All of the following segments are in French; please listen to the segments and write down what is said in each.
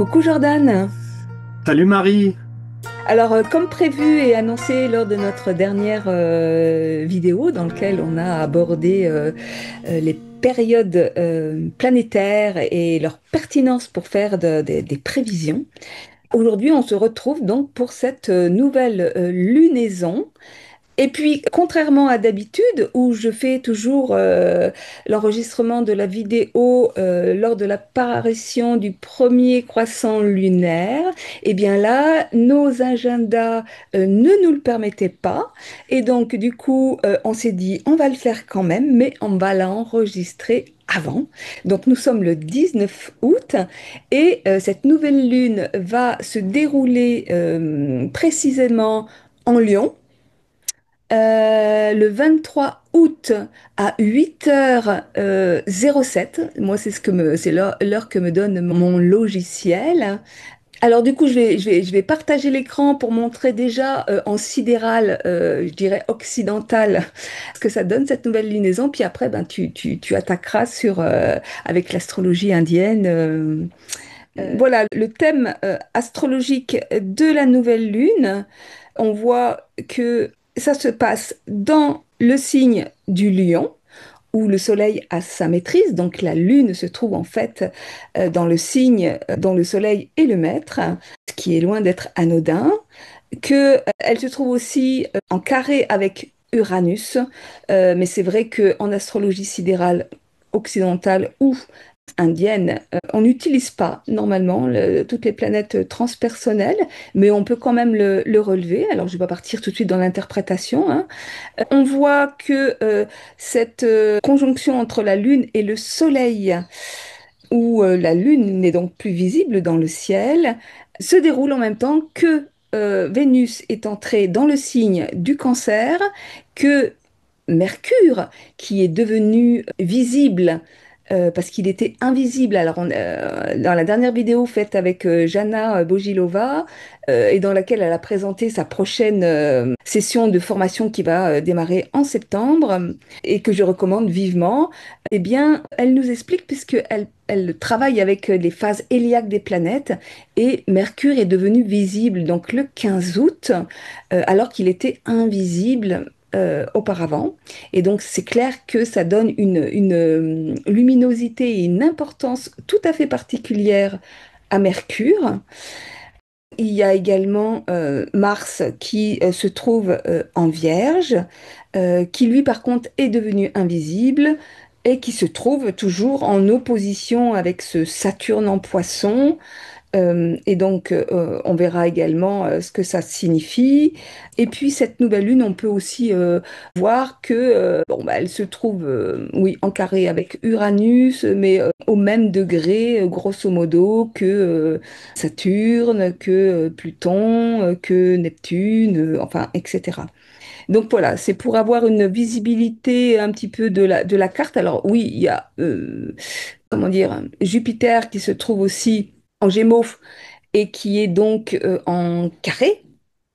Coucou Jordan. Salut Marie. Comme prévu et annoncé lors de notre dernière vidéo dans laquelle on a abordé les périodes planétaires et leur pertinence pour faire des prévisions, aujourd'hui on se retrouve donc pour cette nouvelle lunaison. Et puis, contrairement à d'habitude, où je fais toujours l'enregistrement de la vidéo lors de l'apparition du premier croissant lunaire, eh bien là, nos agendas ne nous le permettaient pas. Et donc, du coup, on s'est dit, on va le faire quand même, mais on va l'enregistrer avant. Donc, nous sommes le 19 août et cette nouvelle lune va se dérouler précisément en Lion le 23 août à 8h07. Moi, c'est l'heure que me donne mon logiciel. Alors du coup, je vais partager l'écran pour montrer déjà en sidéral, je dirais occidental, ce que ça donne cette nouvelle lunaison. Puis après, ben, tu attaqueras avec l'astrologie indienne. Voilà, le thème astrologique de la nouvelle lune. On voit que ça se passe dans le signe du lion, où le soleil a sa maîtrise. Donc la lune se trouve en fait dans le signe dont le soleil est le maître, ce qui est loin d'être anodin. Elle se trouve aussi en carré avec Uranus. Mais c'est vrai qu'en astrologie sidérale occidentale ou indienne, on n'utilise pas normalement toutes les planètes transpersonnelles, mais on peut quand même le relever. Alors, je vais pas partir tout de suite dans l'interprétation, hein. On voit que cette conjonction entre la Lune et le Soleil, où la Lune n'est donc plus visible dans le ciel, se déroule en même temps que Vénus est entrée dans le signe du Cancer, que Mercure, qui est devenu visible parce qu'il était invisible. Dans la dernière vidéo faite avec Jana Bojilova, et dans laquelle elle a présenté sa prochaine session de formation qui va démarrer en septembre et que je recommande vivement, eh bien, elle nous explique, elle travaille avec les phases héliaques des planètes, et Mercure est devenu visible donc le 15 août, alors qu'il était invisible auparavant. Et donc, c'est clair que ça donne une luminosité et une importance tout à fait particulière à Mercure. Il y a également Mars qui se trouve en Vierge, qui lui, par contre, est devenu invisible et qui se trouve toujours en opposition avec ce Saturne en Poisson. On verra également ce que ça signifie. Et puis, cette nouvelle lune, on peut aussi voir que, bon, bah, elle se trouve, oui, en carré avec Uranus, mais au même degré, grosso modo, que Saturne, que Pluton, que Neptune, enfin, etc. Donc voilà, c'est pour avoir une visibilité un petit peu de la carte. Alors oui, il y a, comment dire, Jupiter qui se trouve aussi en Gémeaux et qui est donc en carré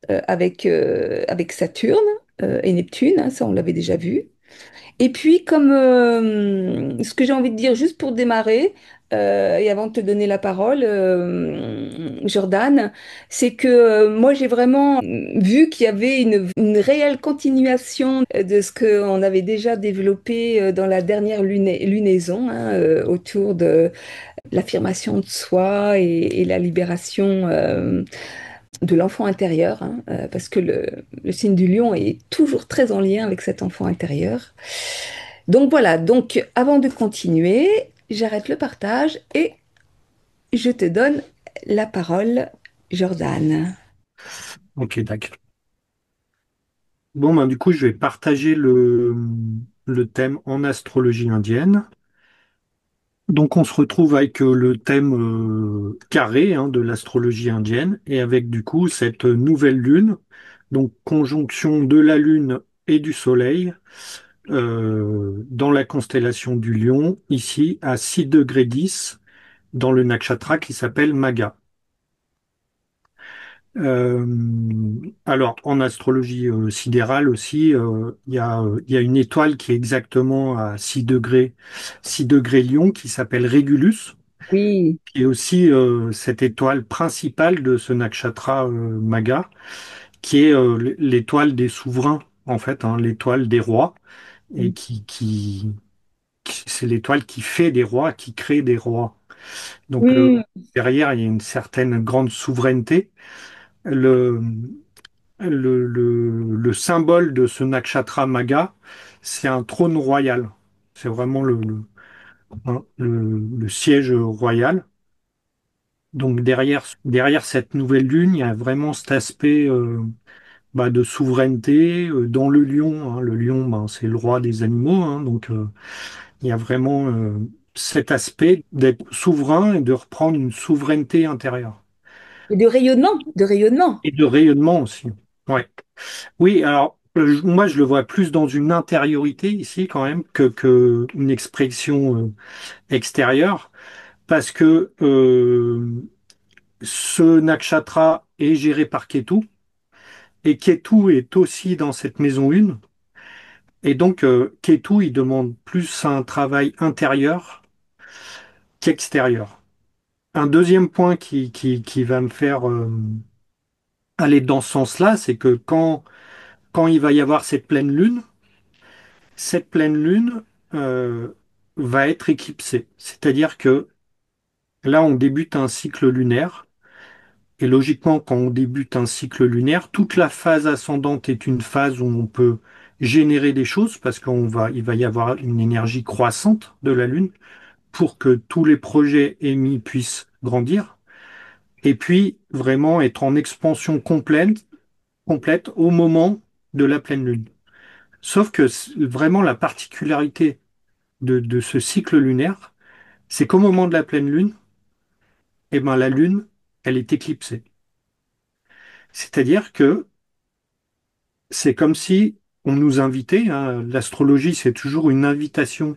avec Saturne et Neptune, hein, ça on l'avait déjà vu. Et puis, ce que j'ai envie de dire juste pour démarrer, et avant de te donner la parole, Jordan, c'est que moi j'ai vraiment vu qu'il y avait une réelle continuation de ce qu'on avait déjà développé dans la dernière lunaison, hein, autour de l'affirmation de soi et la libération de l'enfant intérieur, hein, parce que le signe du lion est toujours très en lien avec cet enfant intérieur. Donc voilà, donc avant de continuer, j'arrête le partage et je te donne la parole, Jordan. Ok, d'accord. Bon, ben, du coup, je vais partager le thème en astrologie indienne. Donc, on se retrouve avec le thème carré hein, de l'astrologie indienne et avec du coup cette nouvelle lune, donc conjonction de la lune et du soleil dans la constellation du Lion, ici à 6 degrés 10 dans le nakshatra qui s'appelle Maga. Euh, alors, en astrologie sidérale aussi, il y a une étoile qui est exactement à 6 degrés Lion, qui s'appelle Régulus. Oui. qui est aussi cette étoile principale de ce nakshatra Maga, qui est l'étoile des souverains, en fait, hein, l'étoile des rois, et c'est l'étoile qui fait des rois, qui crée des rois. Donc Mm. derrière, il y a une certaine grande souveraineté. Le, le symbole de ce nakshatra Maga, c'est un trône royal. C'est vraiment hein, le siège royal. Donc derrière cette nouvelle lune, il y a vraiment cet aspect de souveraineté. Dans le lion, hein, le lion, ben, c'est le roi des animaux, hein, donc il y a vraiment cet aspect d'être souverain et de reprendre une souveraineté intérieure. Et de rayonnement, de rayonnement. Et de rayonnement aussi. Ouais. Oui, alors moi je le vois plus dans une intériorité ici quand même que une expression extérieure, parce que ce nakshatra est géré par Ketu, et Ketu est aussi dans cette maison 1, et donc Ketu il demande plus un travail intérieur qu'extérieur. Un deuxième point qui va me faire aller dans ce sens-là, c'est que quand il va y avoir cette pleine lune euh, va être éclipsée. C'est-à-dire que là, on débute un cycle lunaire. Et logiquement, quand on débute un cycle lunaire, toute la phase ascendante est une phase où on peut générer des choses parce il va y avoir une énergie croissante de la Lune pour que tous les projets émis puissent grandir. Et puis, vraiment être en expansion complète au moment de la pleine Lune. Sauf que vraiment la particularité de ce cycle lunaire, c'est qu'au moment de la pleine lune, eh ben, la lune, elle est éclipsée. C'est-à-dire que c'est comme si on nous invitait, hein, l'astrologie, c'est toujours une invitation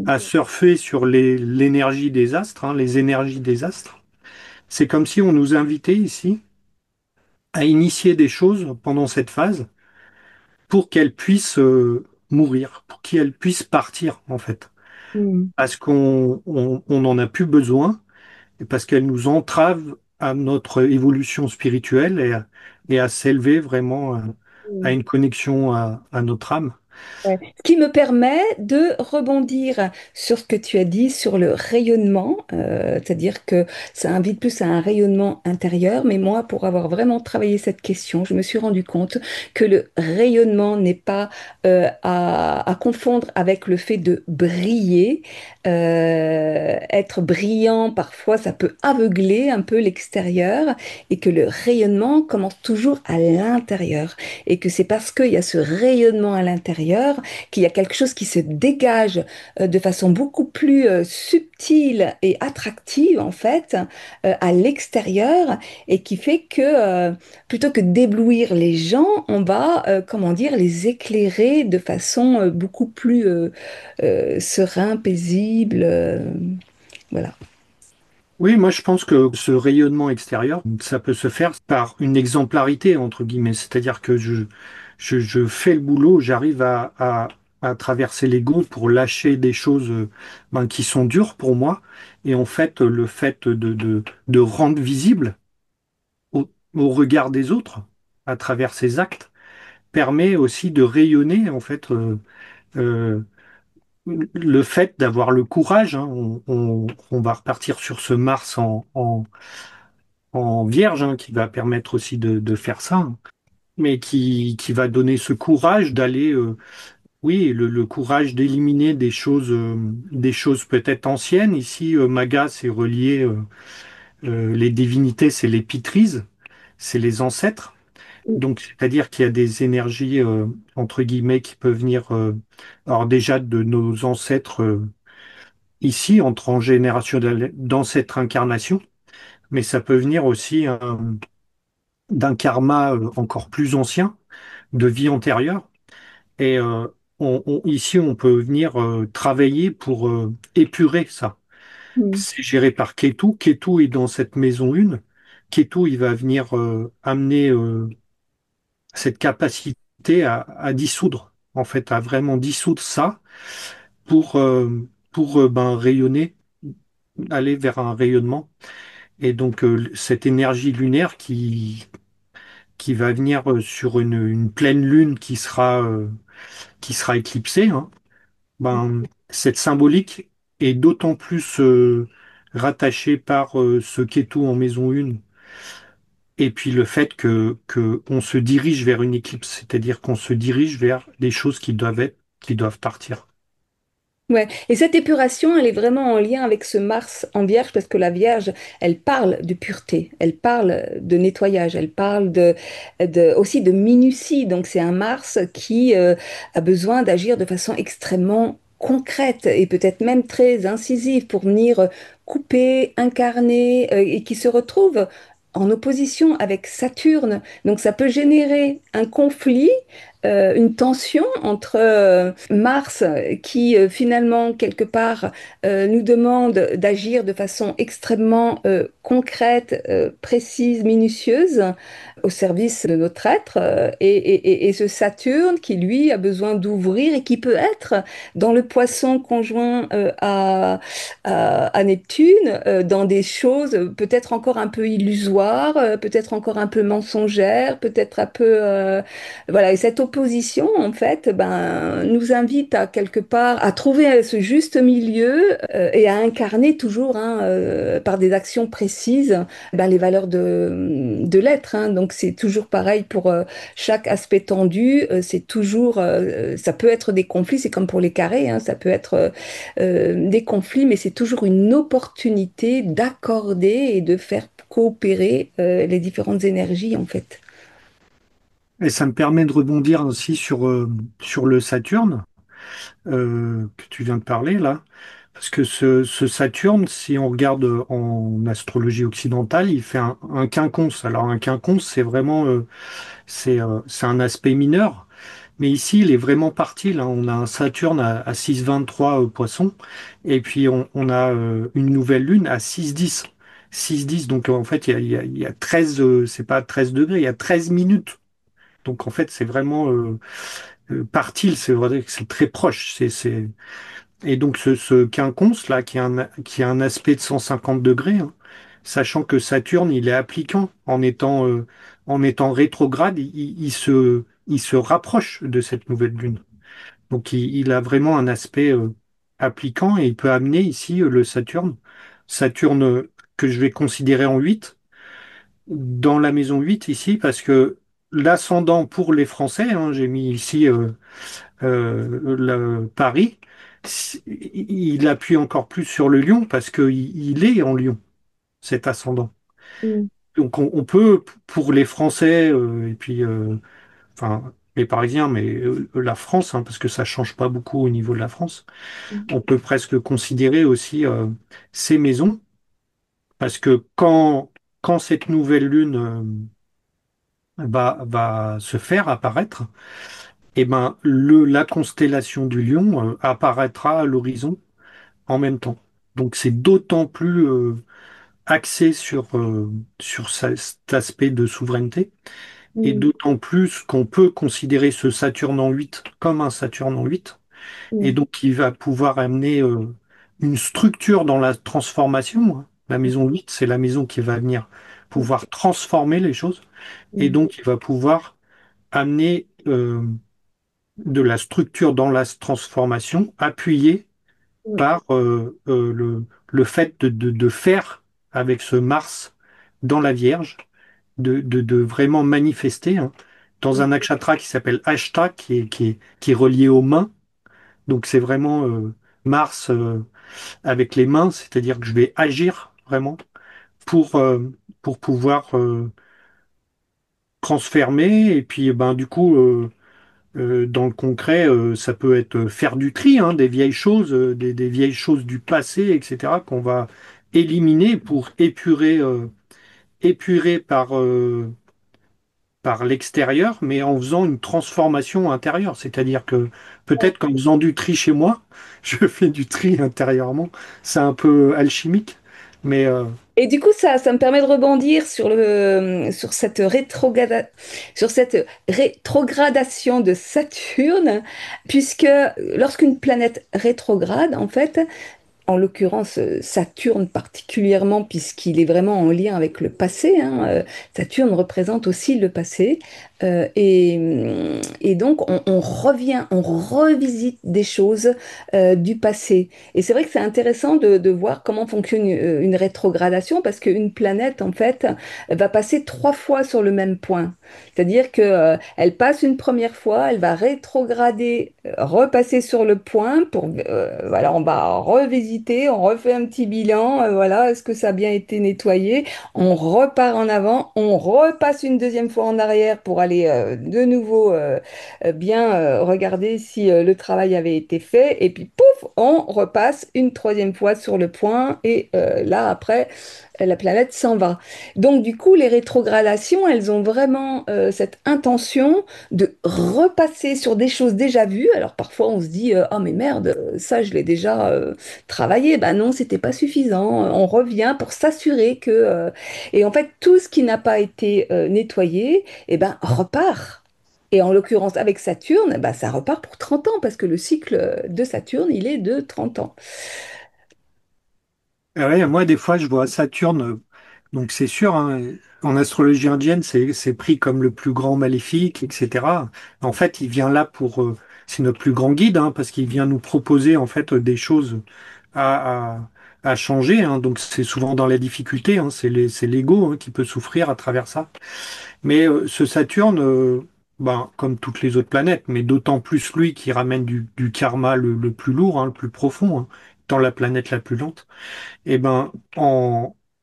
à surfer sur l'énergie des astres, hein, les énergies des astres. C'est comme si on nous invitait ici à initier des choses pendant cette phase pour qu'elles puissent mourir, pour qu'elles puissent partir, en fait. Mm. Parce on n'en a plus besoin et parce qu'elle nous entrave à notre évolution spirituelle et à s'élever vraiment à Mm. une connexion à notre âme. Ouais. Ce qui me permet de rebondir sur ce que tu as dit sur le rayonnement, c'est-à-dire que ça invite plus à un rayonnement intérieur, mais moi, pour avoir vraiment travaillé cette question, je me suis rendu compte que le rayonnement n'est pas à confondre avec le fait de briller. Être brillant, parfois, ça peut aveugler un peu l'extérieur, et que le rayonnement commence toujours à l'intérieur, et que c'est parce qu'il y a ce rayonnement à l'intérieur qu'il y a quelque chose qui se dégage de façon beaucoup plus subtile et attractive en fait à l'extérieur, et qui fait que plutôt que d'éblouir les gens, on va comment dire les éclairer de façon beaucoup plus serein, paisible, voilà. Oui, moi je pense que ce rayonnement extérieur, ça peut se faire par une exemplarité, entre guillemets. C'est-à-dire que je fais le boulot, j'arrive à traverser l'ego pour lâcher des choses qui sont dures pour moi. Et en fait, le fait de rendre visible au regard des autres, à travers ces actes, permet aussi de rayonner, en fait, euh, le fait d'avoir le courage, hein, on va repartir sur ce Mars en vierge, hein, qui va permettre aussi de faire ça, hein, mais qui va donner ce courage d'aller, oui, le courage d'éliminer des choses peut-être anciennes. Ici, Maga, c'est relié, les divinités, c'est les Pitris, c'est les ancêtres. Donc, c'est-à-dire qu'il y a des énergies, entre guillemets, qui peuvent venir, alors déjà de nos ancêtres ici, en transgénérationnel, dans cette incarnation, mais ça peut venir aussi d'un karma encore plus ancien, de vie antérieure. Et ici, on peut venir travailler pour épurer ça. Mm. C'est géré par Ketu. Ketu est dans cette maison 1. Ketu, il va venir amener cette capacité à dissoudre, en fait, à vraiment dissoudre ça pour rayonner aller vers un rayonnement. Et donc cette énergie lunaire qui va venir sur une pleine lune qui sera éclipsée, hein, ben, cette symbolique est d'autant plus rattachée par ce Ketu en maison 1 et puis le fait que on se dirige vers une éclipse, c'est-à-dire qu'on se dirige vers des choses qui doivent partir. Ouais. Et cette épuration, elle est vraiment en lien avec ce Mars en Vierge, parce que la Vierge, elle parle de pureté, elle parle de nettoyage, elle parle aussi de minutie. Donc c'est un Mars qui a besoin d'agir de façon extrêmement concrète et peut-être même très incisive pour venir couper, incarner, et qui se retrouve en opposition avec Saturne. Donc ça peut générer un conflit, une tension entre Mars qui finalement quelque part nous demande d'agir de façon extrêmement concrète, précise, minutieuse au service de notre être et ce Saturne qui lui a besoin d'ouvrir et qui peut être dans le poisson conjoint à Neptune dans des choses peut-être encore un peu illusoires, peut-être encore un peu mensongères, peut-être un peu voilà, et cette opposition, en fait, ben, nous invite à quelque part à trouver ce juste milieu et à incarner toujours, hein, par des actions précises, ben, les valeurs de l'être. Hein. Donc c'est toujours pareil pour chaque aspect tendu. C'est toujours, ça peut être des conflits, c'est comme pour les carrés, hein, ça peut être des conflits, mais c'est toujours une opportunité d'accorder et de faire coopérer les différentes énergies, en fait. Et ça me permet de rebondir aussi sur le Saturne que tu viens de parler là. Parce que ce Saturne, si on regarde en astrologie occidentale, il fait un quinconce. Alors un quinconce, c'est vraiment c'est un aspect mineur. Mais ici, il est vraiment parti. Là, on a un Saturne à 6,23 Poisson, et puis on a une nouvelle lune à 6,10. 6,10, donc en fait, il y a 13, c'est pas 13 degrés, il y a 13 minutes. Donc en fait, c'est vraiment par tilde, c'est vrai que c'est très proche. Et donc ce quinconce là, qui a un aspect de 150 degrés, hein, sachant que Saturne, il est appliquant en étant rétrograde, il se rapproche de cette nouvelle lune. Donc il a vraiment un aspect appliquant et il peut amener ici le Saturne. Saturne que je vais considérer en 8 dans la maison 8 ici, parce que l'ascendant pour les Français, hein, j'ai mis ici Paris, il appuie encore plus sur le lion parce qu'il est en lion, cet ascendant. Mm, Donc on peut, pour les Français, et puis, enfin, les Parisiens, mais la France, hein, parce que ça change pas beaucoup au niveau de la France, mm, on peut presque considérer aussi ces maisons, parce que quand cette nouvelle lune va se faire apparaître, eh ben, la constellation du Lion apparaîtra à l'horizon en même temps. Donc c'est d'autant plus axé sur cet aspect de souveraineté, et mm, d'autant plus qu'on peut considérer ce Saturne en 8 comme un Saturne en 8, et mm, donc il va pouvoir amener une structure dans la transformation, hein. La maison 8, c'est la maison qui va venir pouvoir transformer les choses, et mm, donc il va pouvoir amener de la structure dans la transformation, appuyée mm, par le fait de faire avec ce Mars dans la Vierge, de vraiment manifester, hein, dans un nakshatra qui s'appelle Ashta, qui est relié aux mains. Donc c'est vraiment Mars avec les mains, c'est-à-dire que je vais agir vraiment pour, euh, pour pouvoir transformer. Et puis ben, du coup, dans le concret, ça peut être faire du tri, hein, des vieilles choses, des vieilles choses du passé, etc., qu'on va éliminer pour épurer par l'extérieur, mais en faisant une transformation intérieure. C'est-à-dire que peut-être qu'en faisant du tri chez moi, je fais du tri intérieurement. C'est un peu alchimique, mais et du coup, ça me permet de rebondir sur cette rétrogradation de Saturne, puisque lorsqu'une planète rétrograde, en fait, en l'occurrence Saturne particulièrement, puisqu'il est vraiment en lien avec le passé, hein. Saturne représente aussi le passé. Et donc, on revient, on revisite des choses du passé. Et c'est vrai que c'est intéressant de voir comment fonctionne une rétrogradation, parce qu'une planète, en fait, va passer 3 fois sur le même point. C'est-à-dire que, elle passe une première fois, elle va rétrograder, repasser sur le point pour, voilà, on va revisiter, on refait un petit bilan, voilà, est-ce que ça a bien été nettoyé? On repart en avant, on repasse une deuxième fois en arrière pour aller de nouveau bien regarder si le travail avait été fait, et puis pouf, on repasse une troisième fois sur le point, et là après, la planète s'en va. Donc, du coup, les rétrogradations, elles ont vraiment cette intention de repasser sur des choses déjà vues. Alors, parfois, on se dit, oh, mais merde, ça, je l'ai déjà travaillé. Ben non, c'était pas suffisant. On revient pour s'assurer que. Et en fait, tout ce qui n'a pas été nettoyé, eh ben, repart. Et en l'occurrence, avec Saturne, bah, ça repart pour 30 ans, parce que le cycle de Saturne, il est de 30 ans. Ouais, moi, des fois, je vois Saturne, donc c'est sûr, hein, en astrologie indienne, c'est pris comme le plus grand maléfique, etc. En fait, il vient là pour, c'est notre plus grand guide, hein, parce qu'il vient nous proposer en fait des choses à, à changer, hein. Donc c'est souvent dans la difficulté, hein, c'est l'ego, hein, qui peut souffrir à travers ça. Mais ce Saturne, ben, comme toutes les autres planètes, mais d'autant plus lui qui ramène du karma le plus lourd, hein, le plus profond, hein, étant la planète la plus lente. Et ben,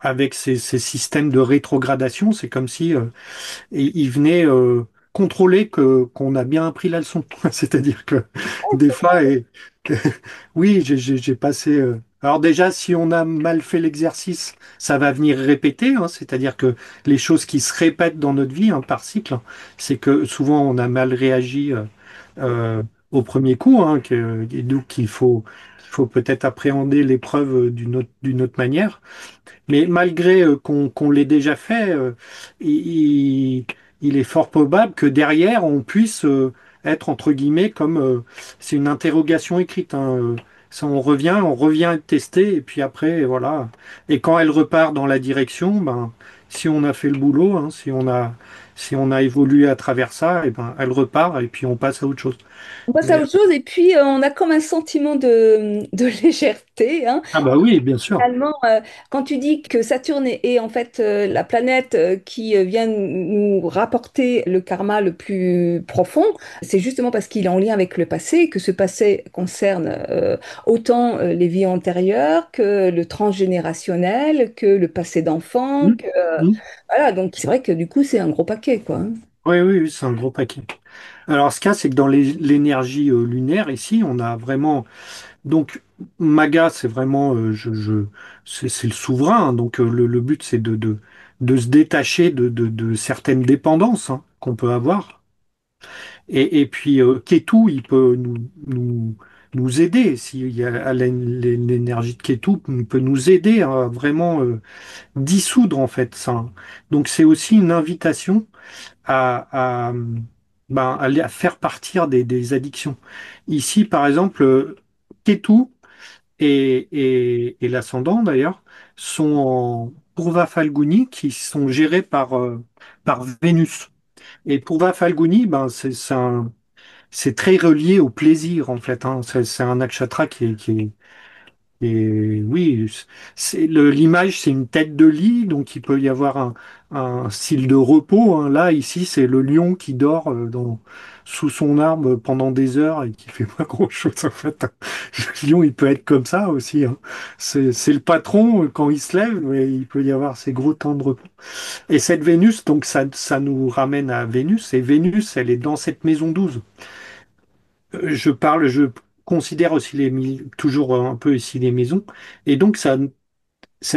avec ces systèmes de rétrogradation, c'est comme si il venait contrôler qu'on a bien appris la leçon. C'est-à-dire que des fois, que- oui, j'ai passé. Alors déjà, si on a mal fait l'exercice, ça va venir répéter, hein. C'est-à-dire que les choses qui se répètent dans notre vie, hein, par cycle, hein, c'est que souvent on a mal réagi euh, au premier coup, hein, et donc il faut peut-être appréhender l'épreuve d'une autre manière. Mais malgré qu'on l'ait déjà fait, il, il est fort probable que derrière, on puisse être, entre guillemets, comme c'est une interrogation écrite, hein, ça, on revient tester, et puis après, voilà. Et quand elle repart dans la direction, ben, si on a fait le boulot, hein, si on a évolué à travers ça, et ben, elle repart, et puis on passe à autre chose. On passe à Mais, autre chose, et puis on a comme un sentiment de légèreté, hein. ah bah oui, bien sûr. Finalement, quand tu dis que Saturne est en fait la planète qui vient nous rapporter le karma le plus profond, c'est justement parce qu'il est en lien avec le passé, que ce passé concerne autant les vies antérieures que le transgénérationnel, que le passé d'enfant, Mm. que Mm. voilà. Donc c'est vrai que du coup c'est un gros paquet, quoi, hein. Oui, oui, oui, c'est un gros paquet. Alors, ce cas, c'est que dans l'énergie lunaire, ici, on a vraiment. Donc, Maga, c'est vraiment. C'est le souverain, hein. Donc, le but, c'est de se détacher de certaines dépendances, hein, qu'on peut avoir. Et puis, Ketu, il peut nous aider. S'il y a l'énergie de Ketu, il peut nous aider à vraiment dissoudre, en fait, ça, hein. Donc, c'est aussi une invitation à, ben, à faire partir des addictions. Ici, par exemple, Ketu et l'ascendant, d'ailleurs, sont en Purva Falguni, qui sont gérés par Vénus. Et Purva Falguni, ben, c'est très relié au plaisir, en fait, hein. C'est un nakshatra et oui, l'image, c'est une tête de lit, donc il peut y avoir un style de repos, hein. Là, ici, c'est le lion qui dort sous son arbre pendant des heures et qui fait pas grand-chose, en fait. Le lion, il peut être comme ça aussi, hein. C'est le patron quand il se lève, mais il peut y avoir ces gros temps de repos. Et cette Vénus, donc ça nous ramène à Vénus, et Vénus, elle est dans cette maison 12. Je considère aussi toujours un peu ici les maisons, et donc ça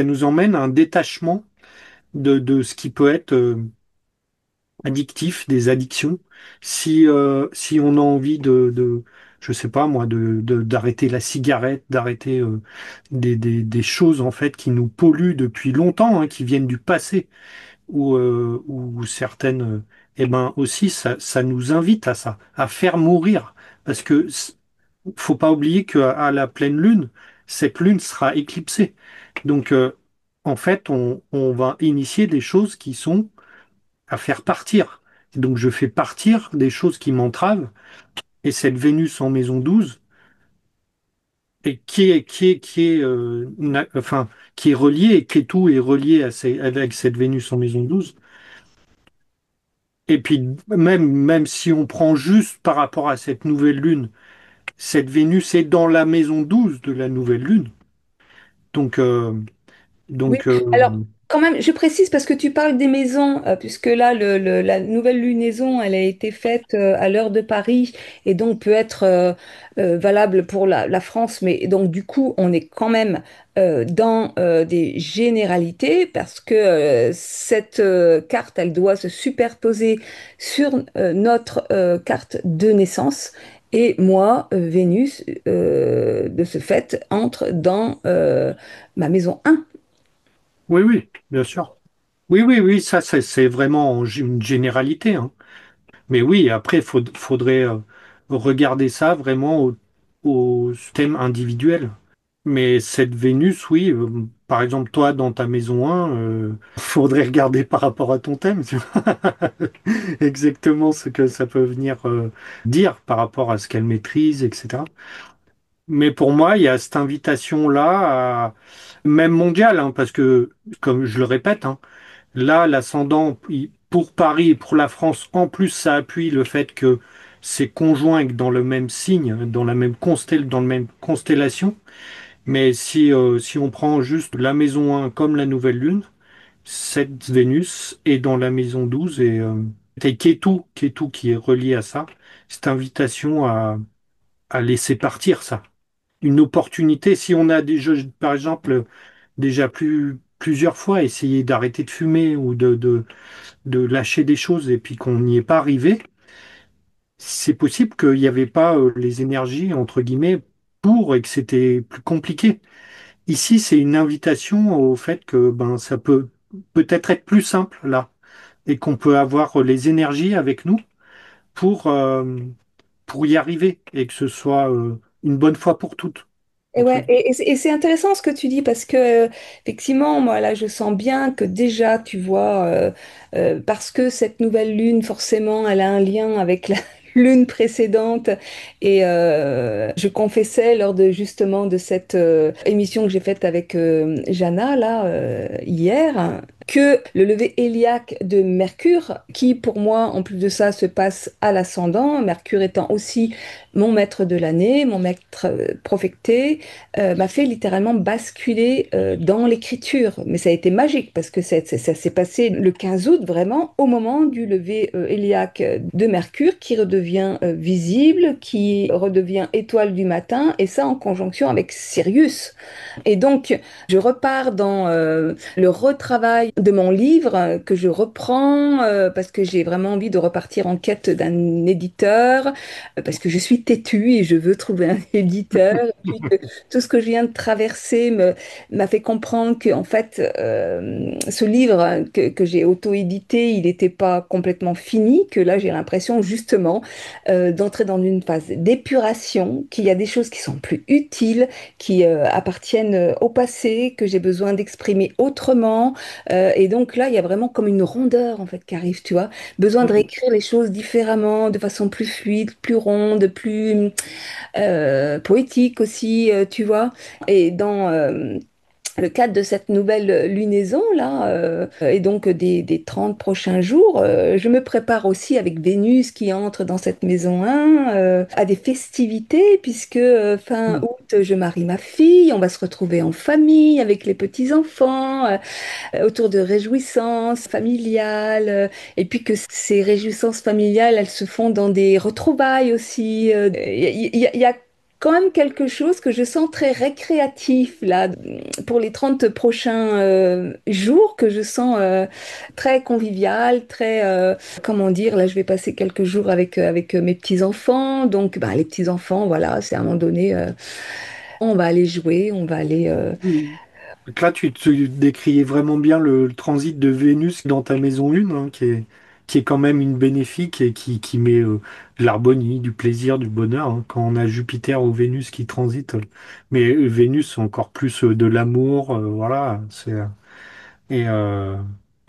nous emmène à un détachement de ce qui peut être addictif, des addictions. Si on a envie je sais pas moi, d'arrêter la cigarette, d'arrêter des choses en fait qui nous polluent depuis longtemps, hein, qui viennent du passé, ou certaines, eh ben aussi ça nous invite à ça, à faire mourir, parce que faut pas oublier qu'à la pleine lune, cette lune sera éclipsée. Donc, en fait, on va initier des choses qui sont à faire partir. Donc, je fais partir des choses qui m'entravent. Et cette Vénus en maison 12, et enfin, qui est reliée, et Kétou est relié avec cette Vénus en maison 12. Et puis, même si on prend juste par rapport à cette nouvelle lune, cette Vénus est dans la maison 12 de la nouvelle lune. Donc, Oui, donc alors quand même, je précise parce que tu parles des maisons, puisque là, la nouvelle lunaison, elle a été faite à l'heure de Paris et donc peut être valable pour la France, mais donc du coup, on est quand même dans des généralités parce que cette carte, elle doit se superposer sur notre carte de naissance. Et moi, Vénus, de ce fait, entre dans ma maison 1. oui, oui, bien sûr. Oui, oui, oui, ça, c'est vraiment une généralité, hein. Mais oui, après, faudrait regarder ça vraiment au thème individuel. Mais cette Vénus, oui, par exemple, toi, dans ta maison 1, faudrait regarder par rapport à ton thème, tu vois, exactement ce que ça peut venir dire par rapport à ce qu'elle maîtrise, etc. Mais pour moi, il y a cette invitation-là, même mondiale, hein, parce que, comme je le répète, hein, là, l'ascendant, pour Paris et pour la France, en plus, ça appuie le fait que c'est conjoint et que dans le même signe, dans la même constellation. Mais si on prend juste la maison 1 comme la nouvelle lune, cette Vénus est dans la maison 12 et c'est Ketu qui est relié à ça. Cette invitation à laisser partir ça. Une opportunité, si on a déjà, par exemple, déjà plusieurs fois essayé d'arrêter de fumer ou de lâcher des choses et puis qu'on n'y est pas arrivé, c'est possible qu'il n'y avait pas les énergies, entre guillemets, pour et que c'était plus compliqué. Ici, c'est une invitation au fait que ben, ça peut peut-être être plus simple là et qu'on peut avoir les énergies avec nous pour, euh, pour y arriver et que ce soit une bonne fois pour toutes, Et entre ouais, guillemets. et c'est intéressant ce que tu dis parce que effectivement, moi là, je sens bien que déjà, tu vois, parce que cette nouvelle lune, forcément, elle a un lien avec la lune précédente. Et je confessais lors de justement de cette émission que j'ai faite avec Jana là hier, hein, que le lever héliaque de Mercure, qui pour moi, en plus de ça, se passe à l'ascendant, Mercure étant aussi mon maître de l'année, mon maître profecté m'a fait littéralement basculer dans l'écriture. Mais ça a été magique parce que ça s'est passé le 15 août, vraiment au moment du lever héliaque de Mercure qui redevient visible, qui redevient étoile du matin, et ça en conjonction avec Sirius. Et donc, je repars dans le retravail de mon livre que je reprends parce que j'ai vraiment envie de repartir en quête d'un éditeur, parce que je suis têtue et je veux trouver un éditeur. Et puis que tout ce que je viens de traverser m'a fait comprendre que, en fait, ce livre que j'ai auto-édité, il n'était pas complètement fini, que là, j'ai l'impression justement d'entrer dans une phase d'épuration, qu'il y a des choses qui sont plus utiles, qui appartiennent au passé, que j'ai besoin d'exprimer autrement. Et donc là, il y a vraiment comme une rondeur, en fait, qui arrive, tu vois. Besoin de réécrire les choses différemment, de façon plus fluide, plus ronde, plus poétique aussi, tu vois. Et dans le cadre de cette nouvelle lunaison là, et donc des 30 prochains jours, je me prépare aussi avec Vénus qui entre dans cette maison 1 à des festivités, puisque fin Mm. août, je marie ma fille, on va se retrouver en famille avec les petits-enfants, autour de réjouissances familiales, et puis que ces réjouissances familiales, elles se font dans des retrouvailles aussi. Il y a quand même quelque chose que je sens très récréatif là pour les 30 prochains jours, que je sens très convivial, très comment dire, là je vais passer quelques jours avec mes petits-enfants, donc bah, les petits-enfants, voilà, c'est à un moment donné, on va aller jouer, on va aller Mm. Donc là, tu décriais vraiment bien le transit de Vénus dans ta maison 1, hein, qui est quand même une bénéfique et qui met de l'harmonie, du plaisir, du bonheur, hein, quand on a Jupiter ou Vénus qui transitent. Mais Vénus, c'est encore plus de l'amour, voilà. Et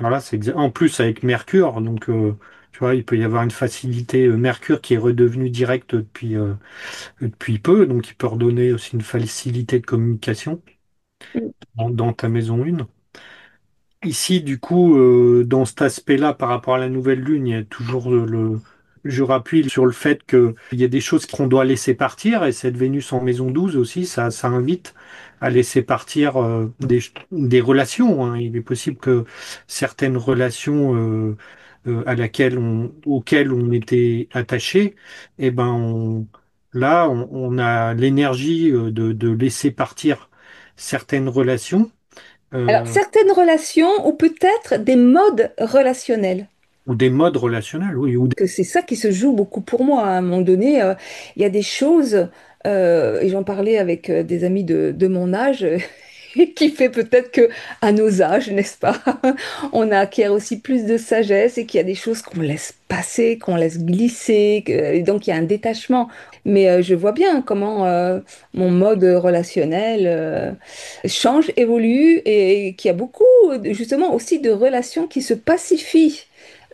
voilà, en plus avec Mercure, donc tu vois, il peut y avoir une facilité. Mercure qui est redevenu direct depuis peu, donc il peut redonner aussi une facilité de communication dans ta maison 1. Ici, du coup, dans cet aspect-là, par rapport à la nouvelle lune, il y a toujours je rappuie sur le fait qu'il y a des choses qu'on doit laisser partir, et cette Vénus en maison 12 aussi, ça invite à laisser partir des relations, hein. Il est possible que certaines relations auxquelles on était attaché, eh ben, là, on a l'énergie de laisser partir certaines relations. Alors, euh, certaines relations ou peut-être des modes relationnels. Ou des modes relationnels, oui. Que c'est ça qui se joue beaucoup pour moi. À un moment donné, il y a des choses, et j'en parlais avec des amis de mon âge, qui fait peut-être que à nos âges, n'est-ce pas, on acquiert aussi plus de sagesse et qu'il y a des choses qu'on laisse passer, qu'on laisse glisser, et donc il y a un détachement. Mais je vois bien comment mon mode relationnel change, évolue et qu'il y a beaucoup justement aussi de relations qui se pacifient.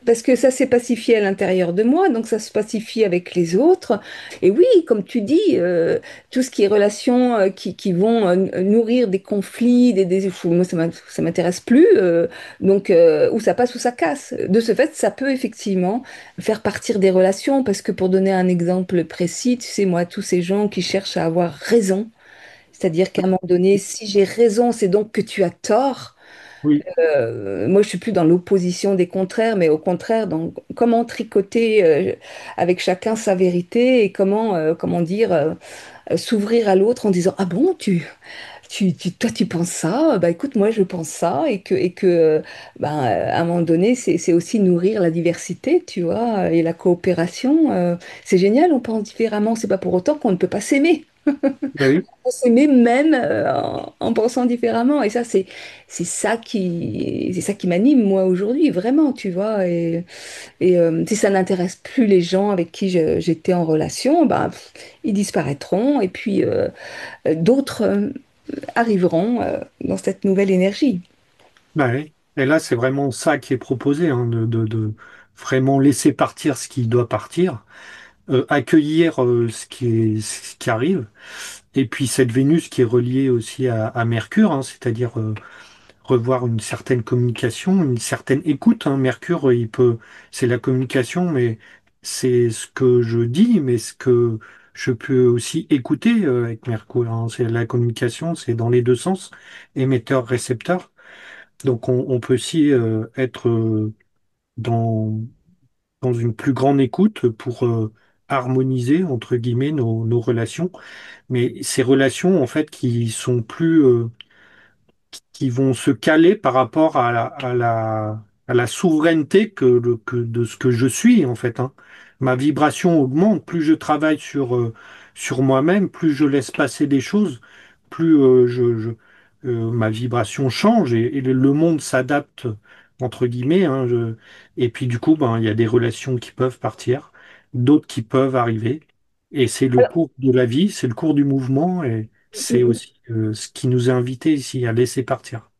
Parce que ça s'est pacifié à l'intérieur de moi, donc ça se pacifie avec les autres. Et oui, comme tu dis, tout ce qui est relations qui vont nourrir des conflits, moi ça m'intéresse plus, donc où ça passe ou ça casse. De ce fait, ça peut effectivement faire partir des relations, parce que pour donner un exemple précis, tu sais, moi, tous ces gens qui cherchent à avoir raison, c'est-à-dire qu'à un moment donné, si j'ai raison, c'est donc que tu as tort. Oui, Moi, je suis plus dans l'opposition des contraires, mais au contraire, dans comment tricoter avec chacun sa vérité et comment dire, s'ouvrir à l'autre en disant, ah bon, toi, tu penses ça, bah écoute, moi, je pense ça, et que ben, à un moment donné, c'est aussi nourrir la diversité, tu vois, et la coopération. C'est génial, on pense différemment, c'est pas pour autant qu'on ne peut pas s'aimer. bah oui, On s'aimer même en pensant différemment. Et ça, c'est ça qui m'anime, moi, aujourd'hui, vraiment, tu vois. Et si ça n'intéresse plus les gens avec qui j'étais en relation, ben, ils disparaîtront. Et puis, d'autres arriveront dans cette nouvelle énergie. bah oui. Et là, c'est vraiment ça qui est proposé, hein, de vraiment laisser partir ce qui doit partir, accueillir ce qui arrive, et puis cette Vénus qui est reliée aussi à Mercure, hein, c'est-à-dire revoir une certaine communication, une certaine écoute, hein. Mercure, c'est la communication, mais c'est ce que je dis, mais ce que je peux aussi écouter avec Mercure, hein. C'est la communication, c'est dans les deux sens, émetteur-récepteur. Donc on peut aussi être dans, dans une plus grande écoute pour harmoniser, entre guillemets, nos relations. Mais ces relations, en fait, qui vont se caler par rapport à la souveraineté de ce que je suis, en fait, hein. Ma vibration augmente, plus je travaille sur moi-même, plus je laisse passer des choses, plus ma vibration change et le monde s'adapte, entre guillemets, hein, et puis du coup, ben, il y a des relations qui peuvent partir, d'autres qui peuvent arriver. Et c'est le cours de la vie, c'est le cours du mouvement, et c'est aussi ce qui nous a invités ici à laisser partir.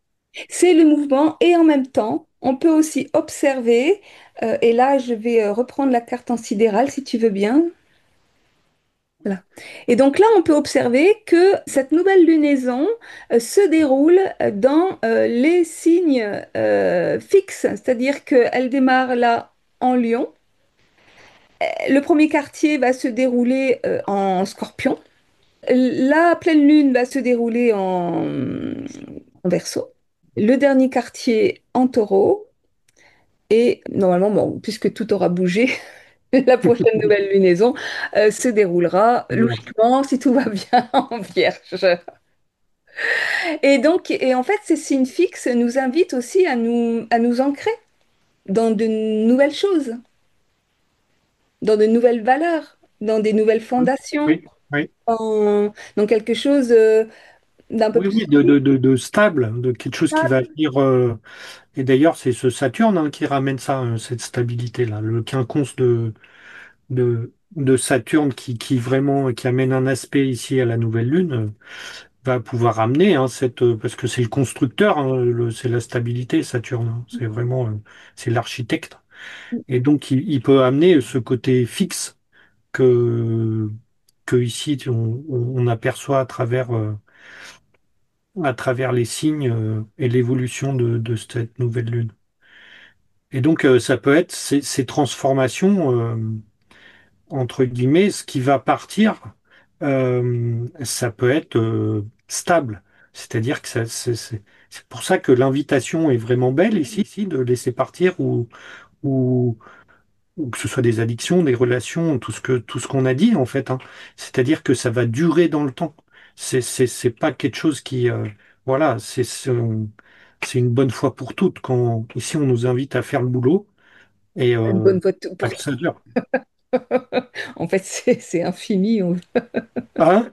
C'est le mouvement et en même temps, on peut aussi observer, et là je vais reprendre la carte en sidéral si tu veux bien. Voilà. Et donc là, on peut observer que cette nouvelle lunaison se déroule dans les signes fixes, c'est-à-dire qu'elle démarre là en Lion. Le premier quartier va se dérouler en Scorpion. La pleine lune va se dérouler en Verseau. Le dernier quartier en Taureau. Et normalement, bon, puisque tout aura bougé, la prochaine nouvelle lunaison se déroulera logiquement, si tout va bien, en Vierge. Et donc, et en fait, ces signes fixes nous invitent aussi à nous ancrer dans de nouvelles choses, dans de nouvelles valeurs, dans des nouvelles fondations, Oui, oui, dans quelque chose. d'un peu Oui, plus oui, solide. de stable, de quelque chose qui va venir. Et d'ailleurs, c'est ce Saturne qui ramène ça, cette stabilité-là. Le quinconce de Saturne qui vraiment qui amène un aspect ici à la nouvelle Lune va pouvoir ramener parce que c'est le constructeur, hein, c'est la stabilité Saturne. C'est vraiment c'est l'architecte. Et donc il peut amener ce côté fixe que que ici on aperçoit à travers les signes et l'évolution de cette nouvelle Lune. Et donc ça peut être ces transformations. Entre guillemets, ce qui va partir, ça peut être stable. C'est-à-dire que c'est pour ça que l'invitation est vraiment belle ici, de laisser partir ou, ou que ce soit des addictions, des relations, tout ce qu'on a dit en fait, hein. C'est-à-dire que ça va durer dans le temps. C'est pas quelque chose qui, voilà, c'est une bonne fois pour toutes. Quand ici on nous invite à faire le boulot et Une bonne fois pas pour que tout. ça dure. En fait, c'est infini. Hein?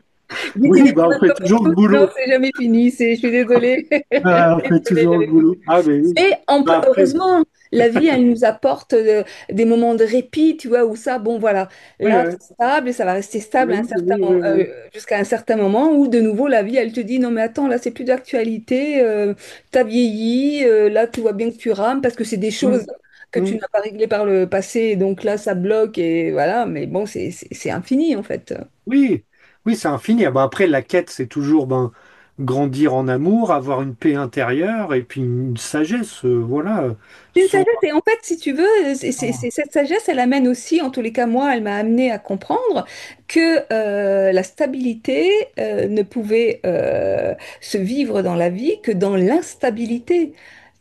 Oui, c'est Oui, une bah on bonne fait fois pour toujours le toutes. Non, boulot. c'est jamais fini. Je suis désolée. Ah, on fait Désolée, toujours le j'avais pas boulot. Ah, mais oui. mais Bah, après, heureusement, la vie, elle nous apporte des moments de répit, tu vois, où ça, bon, voilà, oui, là, oui, c'est stable et ça va rester stable oui, oui, oui, oui. jusqu'à un certain moment où, de nouveau, la vie, elle te dit, non, mais attends, là, c'est plus d'actualité, t'as vieilli, là, tu vois bien que tu rames parce que c'est des choses Hum, que tu hum. n'as pas réglées par le passé, et donc là, ça bloque et voilà, mais bon, c'est infini, en fait. Oui, oui, c'est infini. Ah, bah, après, la quête, c'est toujours grandir en amour, avoir une paix intérieure et puis une sagesse. Voilà. C'est une Sans... sagesse, et en fait, si tu veux, cette sagesse, elle amène aussi, en tous les cas, moi, elle m'a amené à comprendre que la stabilité ne pouvait se vivre dans la vie que dans l'instabilité.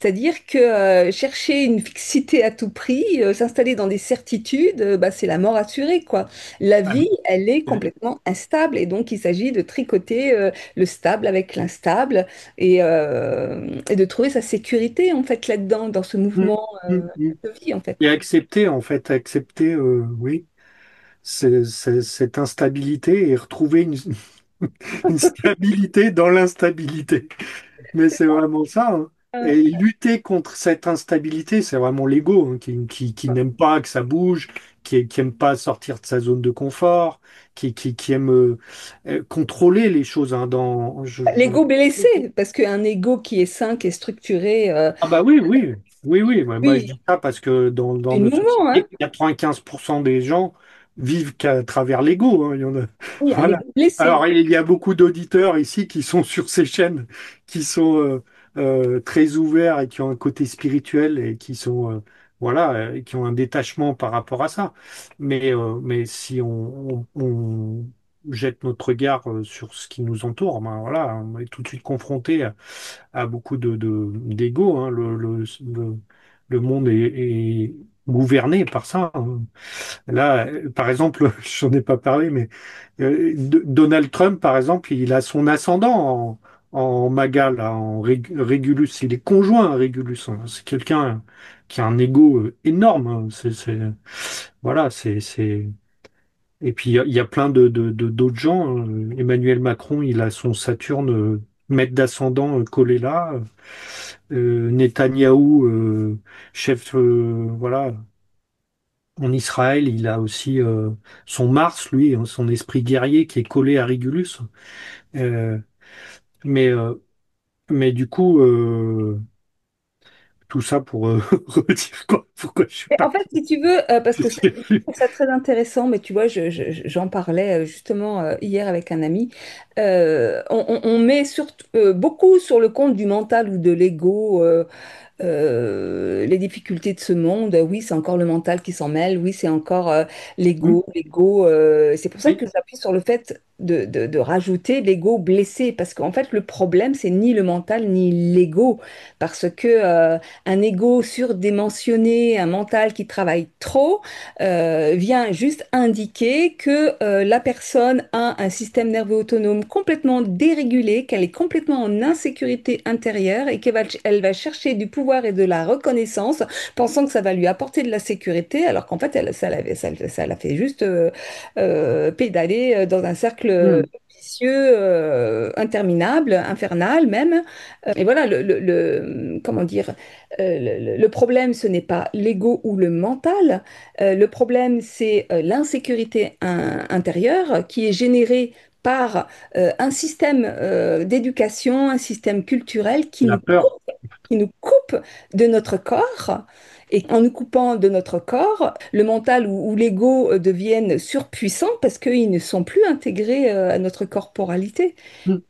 C'est-à-dire que chercher une fixité à tout prix, s'installer dans des certitudes, bah, c'est la mort assurée, quoi. La Ah, vie, elle est ok. complètement instable, et donc il s'agit de tricoter le stable avec l'instable et de trouver sa sécurité en fait là-dedans, dans ce Hum, mouvement hum. de vie en fait. Et accepter, en fait, accepter, oui, cette instabilité et retrouver une stabilité dans l'instabilité. Mais c'est vraiment ça, hein. Euh, Et lutter contre cette instabilité, c'est vraiment l'ego, hein, qui n'aime pas que ça bouge, qui aime pas sortir de sa zone de confort, qui aime contrôler les choses, hein, L'ego blessé, parce qu'un ego qui est sain, qui est structuré, Ah bah oui, oui, oui, oui. Moi, je oui, dis ça parce que dans c'est nos mouvement, hein. sociétés, 95% des gens vivent qu'à travers l'ego, hein. Il y en a. Oui, un Voilà. ego blessé. Alors, il y a beaucoup d'auditeurs ici qui sont sur ces chaînes, qui sont très ouverts et qui ont un côté spirituel et qui sont, voilà, et qui ont un détachement par rapport à ça. Mais si on jette notre regard sur ce qui nous entoure, ben voilà, on est tout de suite confronté a beaucoup d'ego, hein. Le monde est gouverné par ça, hein. Là, par exemple, j'en ai pas parlé, mais Donald Trump, par exemple, il a son ascendant en MAGA, là, Régulus. Il est conjoint à Régulus, hein. C'est quelqu'un qui a un ego énorme, hein. Voilà, et puis il y a plein d'autres gens, hein. Emmanuel Macron, il a son Saturne maître d'ascendant collé là. Netanyahou, chef, voilà, en Israël, il a aussi son Mars, lui, hein, son esprit guerrier qui est collé à Régulus. Euh, mais, euh, mais du coup, tout ça pour redire quoi, pourquoi je suis Et en fait, parti. si tu veux, parce Je que sais je plus. trouve ça très intéressant, mais tu vois, j'en parlais justement hier avec un ami. On met surtout, beaucoup sur le compte du mental ou de l'ego. Les difficultés de ce monde, oui, c'est encore le mental qui s'en mêle, oui, c'est encore Hmm, l'ego. C'est pour ça oui, que j'appuie sur le fait de rajouter l'ego blessé, parce qu'en fait, le problème, c'est ni le mental ni l'ego, parce que un ego surdimensionné, un mental qui travaille trop, vient juste indiquer que la personne a un système nerveux autonome complètement dérégulé, qu'elle est complètement en insécurité intérieure et elle va chercher du pouvoir et de la reconnaissance, pensant que ça va lui apporter de la sécurité, alors qu'en fait, ça la fait juste pédaler dans un cercle hmm. vicieux interminable, infernal même. Et voilà, comment dire, le problème, ce n'est pas l'ego ou le mental. Le problème, c'est l'insécurité intérieure qui est générée par un système d'éducation, un système culturel La peur. qui nous coupe de notre corps. Et en nous coupant de notre corps, le mental ou l'ego deviennent surpuissants parce qu'ils ne sont plus intégrés à notre corporalité. Mm, mm.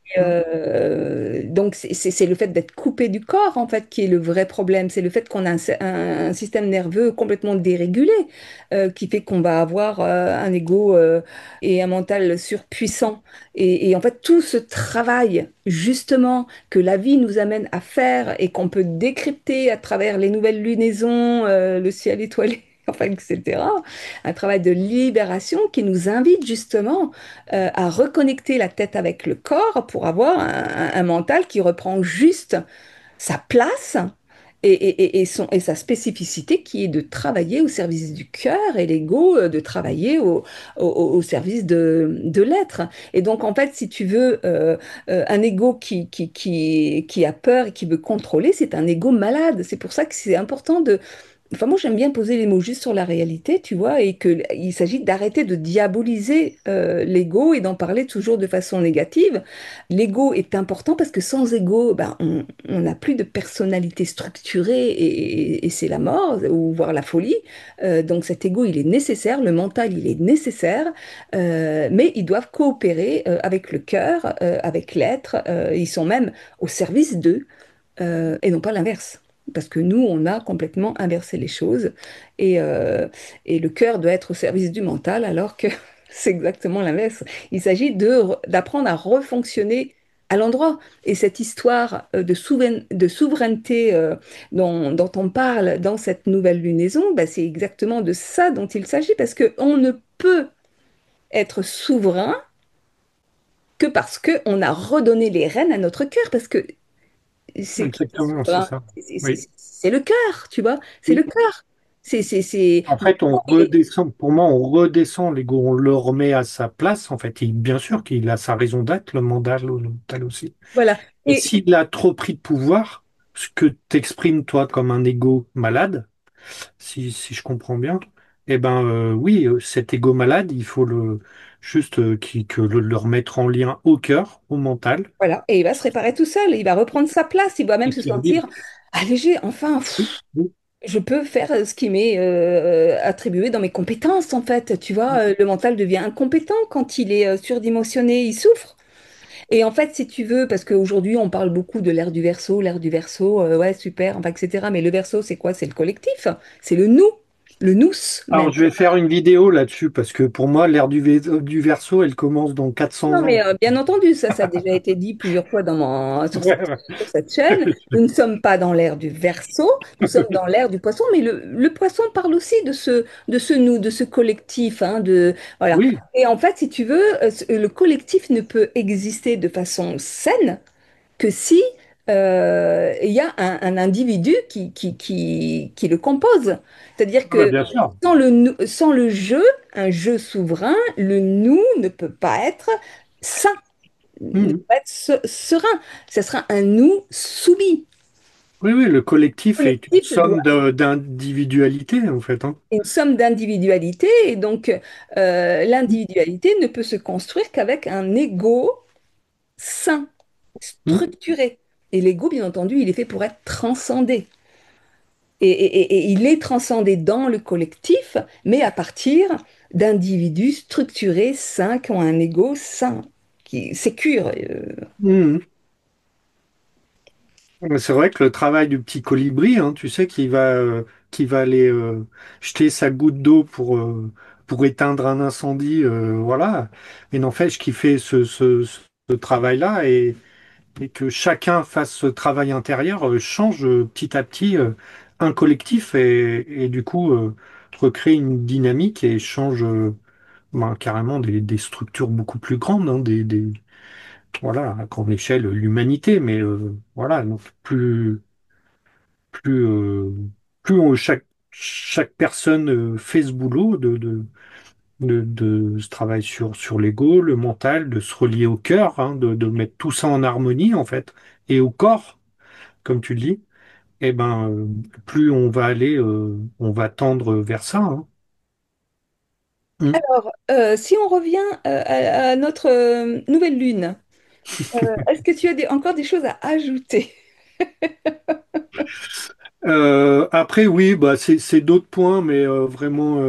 Donc, c'est le fait d'être coupé du corps, en fait, qui est le vrai problème. C'est le fait qu'on a un système nerveux complètement dérégulé, qui fait qu'on va avoir un ego et un mental surpuissant. Et en fait, tout ce travail, justement, que la vie nous amène à faire et qu'on peut décrypter à travers les nouvelles lunaisons, le ciel étoilé, enfin, etc. Un travail de libération qui nous invite justement à reconnecter la tête avec le corps pour avoir un mental qui reprend juste sa place et sa spécificité qui est de travailler au service du cœur et l'ego de travailler au service de l'être. Et donc, en fait, si tu veux, un ego qui a peur et qui veut contrôler, c'est un ego malade. C'est pour ça que c'est important de... Enfin, moi, j'aime bien poser les mots juste sur la réalité, tu vois, et qu'il s'agit d'arrêter de diaboliser l'ego et d'en parler toujours de façon négative. L'ego est important parce que sans ego, ben, on n'a plus de personnalité structurée et c'est la mort, ou voire la folie. Donc cet ego, il est nécessaire, le mental, il est nécessaire, mais ils doivent coopérer avec le cœur, avec l'être. Ils sont même au service d'eux et non pas l'inverse. Parce que nous, on a complètement inversé les choses et le cœur doit être au service du mental alors que c'est exactement l'inverse. Il s'agit d'apprendre à refonctionner à l'endroit. Et cette histoire de souveraineté dont on parle dans cette nouvelle lunaison, bah, c'est exactement de ça dont il s'agit parce qu'on ne peut être souverain que parce qu'on a redonné les rênes à notre cœur, parce que c'est qui est Exactement, c'est souverain? ça. Oui. C'est le cœur, tu vois, c'est le Oui. cœur. En fait, on redescend, pour moi, on redescend l'ego, on le remet à sa place. En fait, bien sûr qu'il a sa raison d'être, le mental aussi. voilà. Et Et s'il a trop pris de pouvoir, ce que t'exprimes toi comme un ego malade, si je comprends bien, eh ben oui, cet ego malade, il faut le juste le remettre en lien au cœur, au mental, voilà. Et il va se réparer tout seul, il va reprendre sa place, il va même et se servir. sentir allégé. Enfin, Oui, oui, je peux faire ce qui m'est attribué dans mes compétences, en fait. Tu vois, le mental devient incompétent quand il est surdimensionné, il souffre. Et en fait, si tu veux, parce qu'aujourd'hui, on parle beaucoup de l'ère du verso, ouais, super, enfin, etc. Mais le verso, c'est quoi? C'est le collectif, c'est le nous même. alors, je vais faire une vidéo là-dessus parce que pour moi, l'ère du Verseau, elle commence dans Non, 400 mais ans. bien entendu, ça a déjà été dit plusieurs fois sur cette chaîne. Nous ne sommes pas dans l'ère du Verseau, nous sommes dans l'ère du poisson, mais le poisson parle aussi de ce nous, de ce collectif, hein, voilà. Oui, Et en fait, si tu veux, le collectif ne peut exister de façon saine que si il y a un individu qui le compose. C'est-à-dire ah bah, que bien sûr. sans le jeu, un jeu souverain, le nous ne peut pas être sain, ne peut Mhm. pas être serein. Ce sera un nous soumis. Oui, oui, le Le collectif est une collectif doit somme d'individualité, en fait, hein. être une somme d'individualité et donc l'individualité ne peut se construire qu'avec un ego sain, Mhm. structuré. Et l'ego, bien entendu, il est fait pour être transcendé. Et il est transcendé dans le collectif, mais à partir d'individus structurés, sains, qui ont un ego sain, qui sécure. Mhm. C'est vrai que le travail du petit colibri, hein, tu sais, qui va aller jeter sa goutte d'eau pour éteindre un incendie, voilà. Mais n'empêche qu'il fait ce travail-là et que chacun fasse ce travail intérieur change petit à petit un collectif et du coup recrée une dynamique et change ben, carrément des structures beaucoup plus grandes, hein, voilà, à grande échelle, l'humanité, mais voilà, donc plus, chaque personne fait ce boulot de ce travail sur l'ego, le mental, de se relier au cœur, hein, de mettre tout ça en harmonie en fait, et au corps, comme tu le dis, eh ben, plus on va aller, on va tendre vers ça, hein. Mm. Alors, si on revient à notre nouvelle lune, est-ce que tu as encore des choses à ajouter? Après, oui, bah, c'est d'autres points, mais vraiment,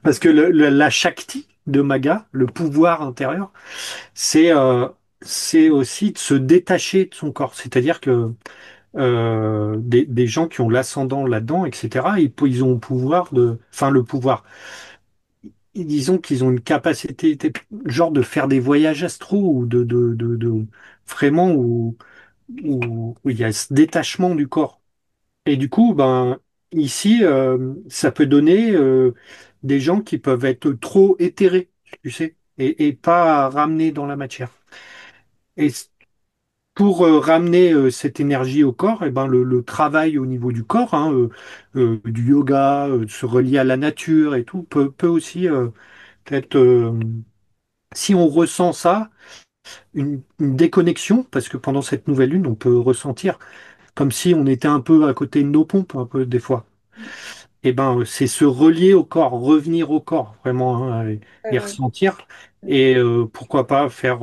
parce que la Shakti de Maga, le pouvoir intérieur, c'est c'est aussi de se détacher de son corps. C'est-à-dire que des gens qui ont l'ascendant là-dedans, etc., ils ont le pouvoir enfin le pouvoir. Disons qu'ils ont une capacité, genre de faire des voyages astraux ou vraiment où il y a ce détachement du corps. Et du coup, ben, ici, ça peut donner des gens qui peuvent être trop éthérés, tu sais, et pas ramenés dans la matière. Et pour ramener cette énergie au corps, et ben, le travail au niveau du corps, hein, du yoga, se relier à la nature et tout, peut aussi être, si on ressent ça, une déconnexion, parce que pendant cette nouvelle lune, on peut ressentir comme si on était un peu à côté de nos pompes, un peu des fois. Eh ben, c'est se relier au corps, revenir au corps, vraiment, hein, et Euh, ressentir. Et pourquoi pas faire,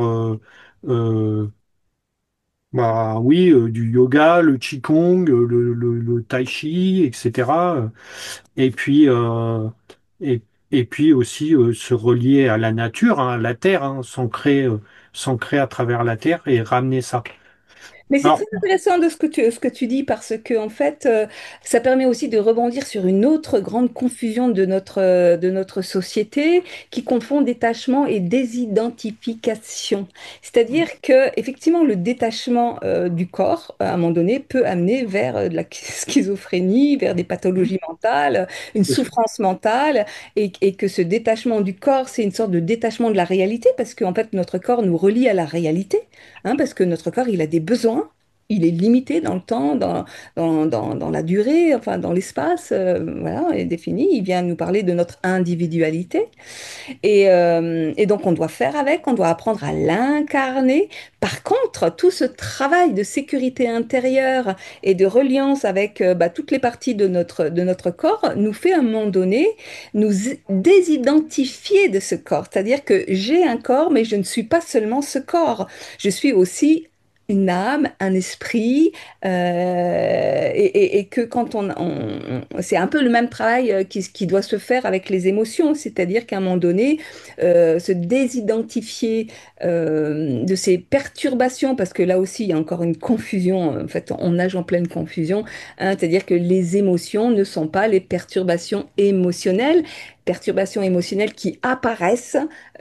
bah oui, du yoga, le qigong, le tai chi, etc. Et puis, et, et puis aussi se relier à la nature, hein, à la terre, hein, s'ancrer à travers la terre et ramener ça. Mais c'est très Alors, intéressant de ce que tu dis parce que en fait, ça permet aussi de rebondir sur une autre grande confusion de notre société qui confond détachement et désidentification. C'est-à-dire que effectivement, le détachement du corps, à un moment donné, peut amener vers de la schizophrénie, vers des pathologies mentales, une souffrance mentale, et que ce détachement du corps, c'est une sorte de détachement de la réalité parce qu'en fait, notre corps nous relie à la réalité, hein, parce que notre corps, il a des besoins, il est limité dans le temps, dans la durée, enfin dans l'espace, voilà, est défini. Il vient nous parler de notre individualité. Et donc, on doit faire avec, on doit apprendre à l'incarner. Par contre, tout ce travail de sécurité intérieure et de reliance avec bah, toutes les parties de notre corps nous fait à un moment donné nous désidentifier de ce corps. C'est-à-dire que j'ai un corps, mais je ne suis pas seulement ce corps. Je suis aussi une âme, un esprit, et que quand c'est un peu le même travail qui doit se faire avec les émotions, c'est-à-dire qu'à un moment donné, se désidentifier de ces perturbations, parce que là aussi, il y a encore une confusion, en fait, on nage en pleine confusion, hein, c'est-à-dire que les émotions ne sont pas les perturbations émotionnelles qui apparaissent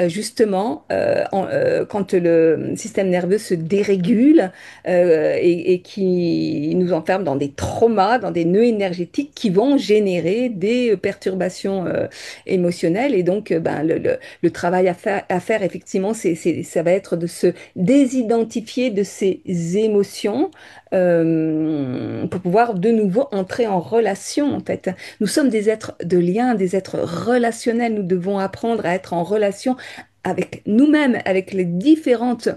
justement quand le système nerveux se dérégule et qui nous enferme dans des traumas, dans des nœuds énergétiques qui vont générer des perturbations émotionnelles. Et donc, ben, le travail à faire effectivement, ça va être de se désidentifier de ces émotions pour pouvoir de nouveau entrer en relation, en fait. Nous sommes des êtres de lien, des êtres relationnels. Nous devons apprendre à être en relation avec nous-mêmes, avec les différentes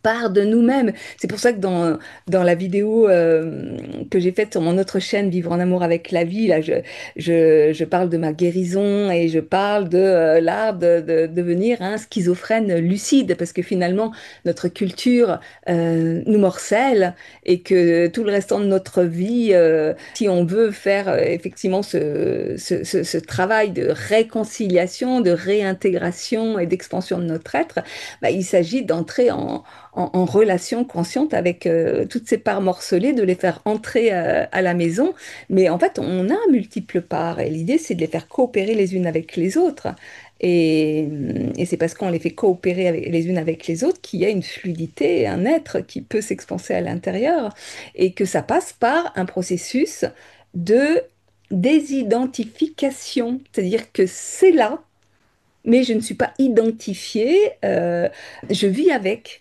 part de nous-mêmes. C'est pour ça que dans la vidéo que j'ai faite sur mon autre chaîne, Vivre en amour avec la vie, là, je parle de ma guérison et je parle de l'art de devenir un schizophrène lucide, parce que finalement, notre culture nous morcelle et que tout le restant de notre vie, si on veut faire effectivement ce travail de réconciliation, de réintégration et d'expansion de notre être, bah, il s'agit d'entrer en relation consciente avec toutes ces parts morcelées, de les faire entrer à la maison. Mais en fait, on a multiples parts et l'idée, c'est de les faire coopérer les unes avec les autres. Et, et c'est parce qu'on les fait coopérer les unes avec les autres qu'il y a une fluidité, un être qui peut s'expanser à l'intérieur et que ça passe par un processus de désidentification. C'est-à-dire que c'est là, mais je ne suis pas identifiée, je vis avec.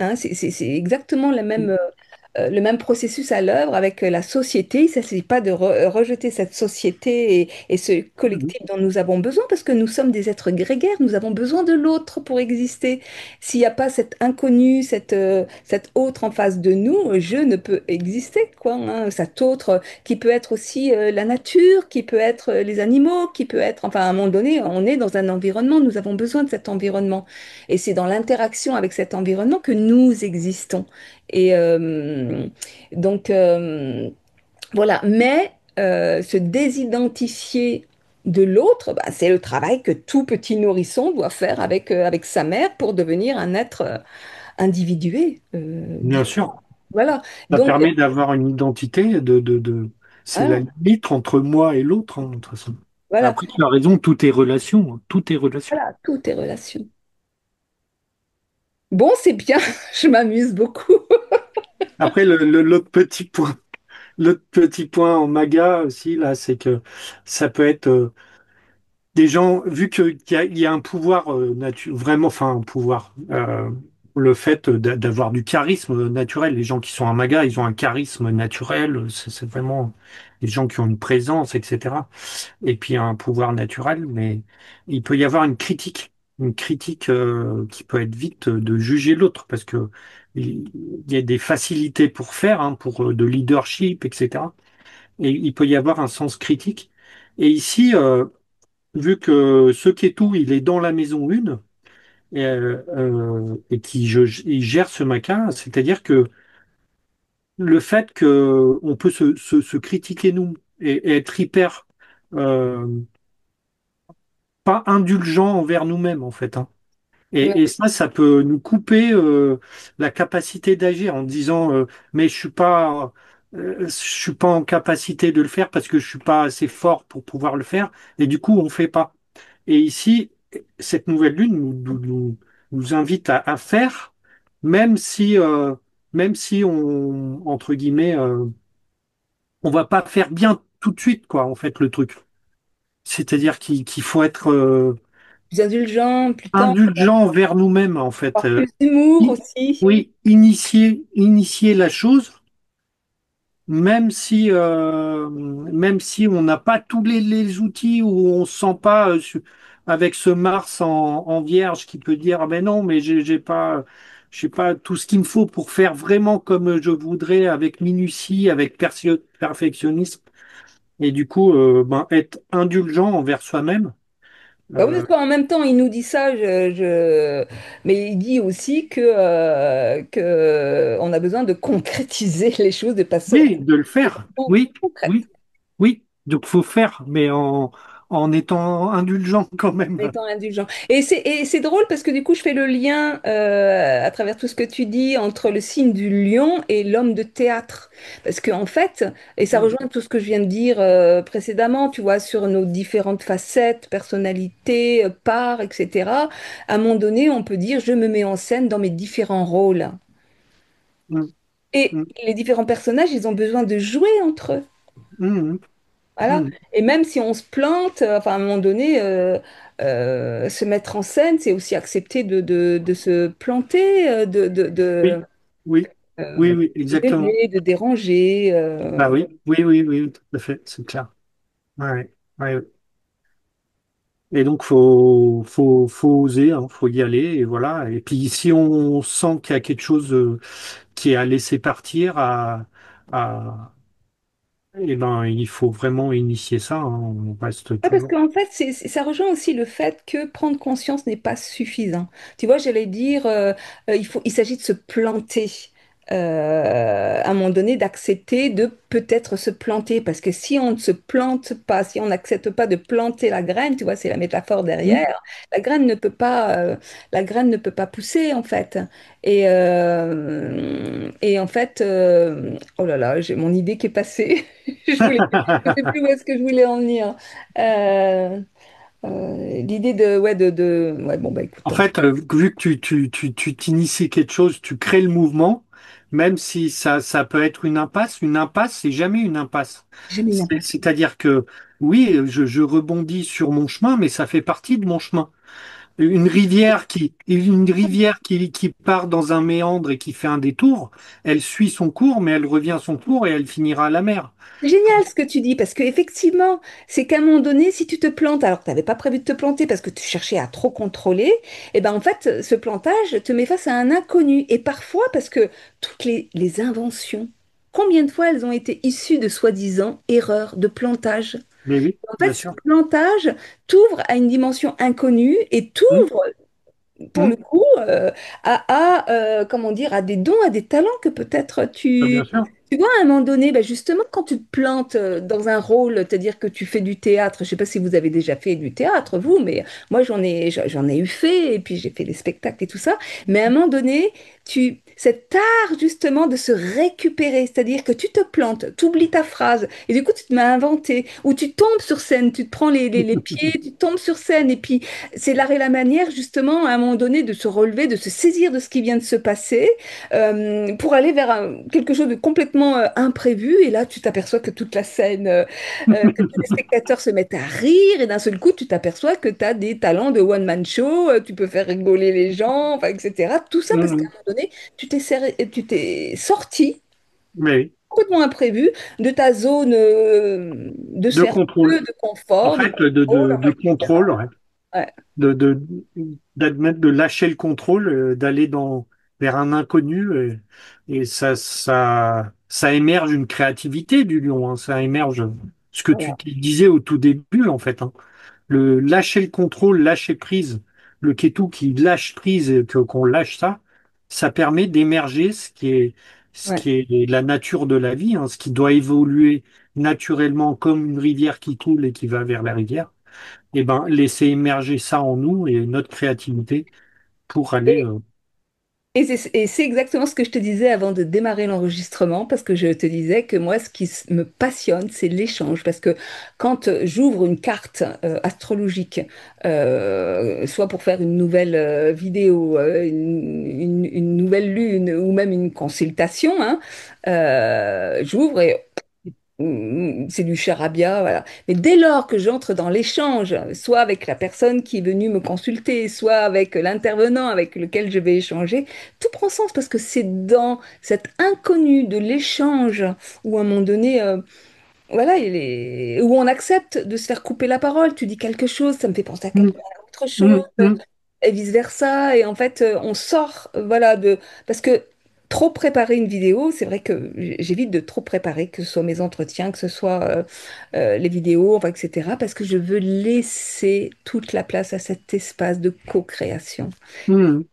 Hein, c'est exactement la même. le même processus à l'œuvre avec la société. Il ne s'agit pas de rejeter cette société et ce Mhm. collectif dont nous avons besoin, parce que nous sommes des êtres grégaires, nous avons besoin de l'autre pour exister. S'il n'y a pas cet inconnu, cet autre en face de nous, je ne peux exister, quoi, hein. Cet autre qui peut être aussi la nature, qui peut être les animaux, qui peut être, enfin, à un moment donné, on est dans un environnement, nous avons besoin de cet environnement. Et c'est dans l'interaction avec cet environnement que nous existons. Et donc, voilà. Mais se désidentifier de l'autre, bah, c'est le travail que tout petit nourrisson doit faire avec sa mère pour devenir un être individué, Bien sûr, voilà. ça Donc, permet d'avoir une identité c'est la voilà, limite entre moi et l'autre, hein, de toute façon. voilà, Après, tu as raison, tout est relation, hein, tout est relation. voilà, tout est relation. Bon, c'est bien, je m'amuse beaucoup. Après, l'autre petit point en MAGA aussi, là, c'est que ça peut être des gens, vu qu'il y a un pouvoir vraiment, enfin un pouvoir, le fait d'avoir du charisme naturel, les gens qui sont en MAGA, ils ont un charisme naturel, c'est vraiment des gens qui ont une présence, etc. Et puis un pouvoir naturel, mais il peut y avoir une critique qui peut être vite de juger l'autre, parce que il y a des facilités pour faire, hein, pour de leadership, etc. Et il peut y avoir un sens critique. Et ici, vu que ce qui est tout, il est dans la maison 1 et il gère ce maca, c'est-à-dire que le fait que on peut se critiquer nous et être hyper euh, pas indulgent envers nous-mêmes en fait, hein. Et ça peut nous couper la capacité d'agir en disant mais je suis pas en capacité de le faire parce que je suis pas assez fort pour pouvoir le faire et du coup on fait pas. Et ici, cette nouvelle lune nous invite à faire, même si, euh, même si on, entre guillemets, on va pas faire bien tout de suite, quoi, en fait, le truc. C'est-à-dire qu'il faut être Plus indulgent, plus tendre, indulgent envers nous-mêmes, en fait. avoir plus d'humour I- aussi. oui, initier la chose, même si on n'a pas tous les outils ou on se sent pas avec ce Mars en Vierge qui peut dire ah ben non mais j'ai pas tout ce qu'il me faut pour faire vraiment comme je voudrais avec minutie avec perfectionnisme et du coup ben, être indulgent envers soi-même. Bah oui, Euh, parce qu'en même temps, il nous dit ça, mais il dit aussi que on a besoin de concrétiser les choses, de passer oui, de le à faire, l'action oui, concrète. oui, oui, donc faut faire mais en étant indulgent quand En même. étant indulgent. Et c'est drôle parce que du coup, je fais le lien à travers tout ce que tu dis entre le signe du lion et l'homme de théâtre. Parce qu'en fait, et ça rejoint tout ce que je viens de dire précédemment, tu vois, sur nos différentes facettes, personnalités, parts, etc. À un moment donné, on peut dire, je me mets en scène dans mes différents rôles. Mm, Et mm, les différents personnages, ils ont besoin de jouer entre eux. mm, Voilà. mm. Et même si on se plante, enfin, à un moment donné, se mettre en scène, c'est aussi accepter de se planter, Oui, oui, oui, oui, de exactement. gêner, de déranger. Bah oui, oui, oui, oui, tout à fait, c'est clair. Ouais, ouais, ouais. Et donc, faut oser, hein, faut y aller, et voilà. Et puis, si on sent qu'il y a quelque chose qui est à laisser partir, eh ben, il faut vraiment initier ça, hein. On reste Ouais, parce toujours. qu'en fait, ça rejoint aussi le fait que prendre conscience n'est pas suffisant. Tu vois, j'allais dire, il s'agit de se planter. À un moment donné, d'accepter de peut-être se planter. Parce que si on ne se plante pas, si on n'accepte pas de planter la graine, tu vois, c'est la métaphore Mm, derrière, la graine ne peut pas pousser, en fait. Et en fait, oh là là, j'ai mon idée qui est passée. Je sais plus où est-ce que je voulais en venir. Euh, l'idée ouais, bon, bah écoute, En tant pis. fait, vu que tu t'inities quelque chose, tu crées le mouvement, même si ça peut être une impasse, c'est jamais une impasse. J'ai mis la C'est-à-dire que oui, je rebondis sur mon chemin, mais ça fait partie de mon chemin. Une rivière qui part dans un méandre et qui fait un détour, elle suit son cours, mais elle revient à son cours et elle finira à la mer. C'est génial ce que tu dis, parce qu'effectivement, c'est qu'à un moment donné, si tu te plantes, alors que tu n'avais pas prévu de te planter parce que tu cherchais à trop contrôler, et ben en fait, ce plantage te met face à un inconnu. Et parfois, parce que toutes les inventions, combien de fois elles ont été issues de soi-disant erreurs de plantage? Mais oui, En fait, bien ce sûr. plantage t'ouvre à une dimension inconnue et Hum, t'ouvre pour le hum, coup, comment dire, à des dons, à des talents que peut-être bien sûr. tu vois, à un moment donné, ben justement, quand tu te plantes dans un rôle, c'est-à-dire que tu fais du théâtre, je ne sais pas si vous avez déjà fait du théâtre, vous, mais moi, j'en ai eu fait, et puis j'ai fait des spectacles et tout ça, mais à un moment donné, cet art, justement, de se récupérer, c'est-à-dire que tu te plantes, tu oublies ta phrase, et du coup, tu te mets à inventer, ou tu tombes sur scène, tu te prends les pieds, tu tombes sur scène, et puis c'est l'art et la manière, justement, à un moment donné, de se relever, de se saisir de ce qui vient de se passer, pour aller vers quelque chose de complètement imprévu. Et là, tu t'aperçois que toute la scène, que tous les spectateurs se mettent à rire, et d'un seul coup, tu t'aperçois que tu as des talents de one-man show, tu peux faire rigoler les gens, enfin, etc. Tout ça parce qu'à un Hum, moment donné, tu t'es sorti mais oui. complètement imprévu de ta zone de De cercle, contrôle. de En confort, de fait, de, contrôle, de, enfin, de etc. contrôle, ouais. Ouais, de, de- D'admettre de lâcher le contrôle, d'aller vers un inconnu, et ça émerge une créativité du lion, hein. Ça émerge ce que tu voilà. disais au tout début, en fait, hein. Le lâcher le contrôle, lâcher prise, le kétou qui lâche prise et qu'on lâche ça, ça permet d'émerger ce Ouais. qui est la nature de la vie, hein, ce qui doit évoluer naturellement comme une rivière qui coule et qui va vers la rivière. Eh ben, laisser émerger ça en nous et notre créativité pour aller. Et c'est exactement ce que je te disais avant de démarrer l'enregistrement, parce que je te disais que moi, ce qui me passionne, c'est l'échange. Parce que quand j'ouvre une carte astrologique, soit pour faire une nouvelle vidéo, une nouvelle lune, ou même une consultation, hein, j'ouvre et c'est du charabia, voilà. Mais dès lors que j'entre dans l'échange, soit avec la personne qui est venue me consulter, soit avec l'intervenant avec lequel je vais échanger, tout prend sens parce que c'est dans cet inconnu de l'échange où à un moment donné, voilà, où on accepte de se faire couper la parole. Tu dis quelque chose, ça me fait penser à Mm, autre chose, mm, mm, et vice-versa. Et en fait, on sort, voilà, parce que trop préparer une vidéo, c'est vrai que j'évite de trop préparer, que ce soit mes entretiens, que ce soit les vidéos, enfin, etc., parce que je veux laisser toute la place à cet espace de co-création. mm.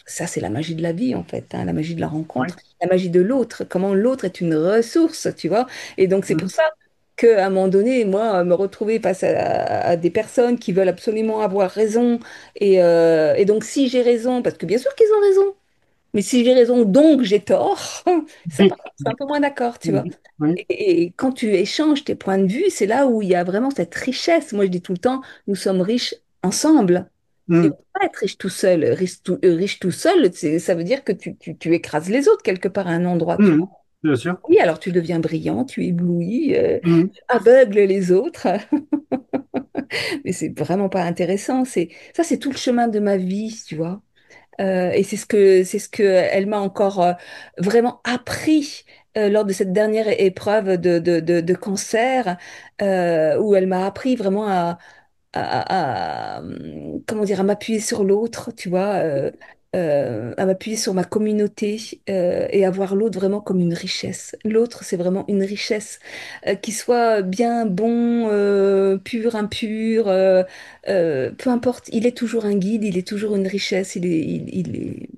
Ça, c'est la magie de la vie, en fait, hein, la magie de la Ouais. rencontre, la magie de l'autre, comment l'autre est une ressource, tu vois. Et donc, c'est pour Mm, ça qu'à un moment donné, moi, me retrouver face à des personnes qui veulent absolument avoir raison, et donc, si j'ai raison, parce que bien sûr qu'ils ont raison, mais si j'ai raison, donc j'ai tort, ça, par contre, c'est un peu moins d'accord, tu vois. mm, mm, Et quand tu échanges tes points de vue, c'est là où il y a vraiment cette richesse. Moi, je dis tout le temps, nous sommes riches ensemble. Et on mm, peut pas être riche tout seul, ça veut dire que tu écrases les autres quelque part à un endroit. mm. Bien sûr. Oui, alors tu deviens brillant, tu éblouis, Mm, tu aveugles les autres, mais c'est vraiment pas intéressant. Ça, c'est tout le chemin de ma vie, tu vois. Et c'est ce que elle m'a encore vraiment appris lors de cette dernière épreuve de cancer, où elle m'a appris vraiment comment dire, à m'appuyer sur l'autre, tu vois, à m'appuyer sur ma communauté, et à voir l'autre vraiment comme une richesse. L'autre, c'est vraiment une richesse, qu'il soit bien, bon, pur, impur, peu importe, il est toujours un guide, il est toujours une richesse, il est...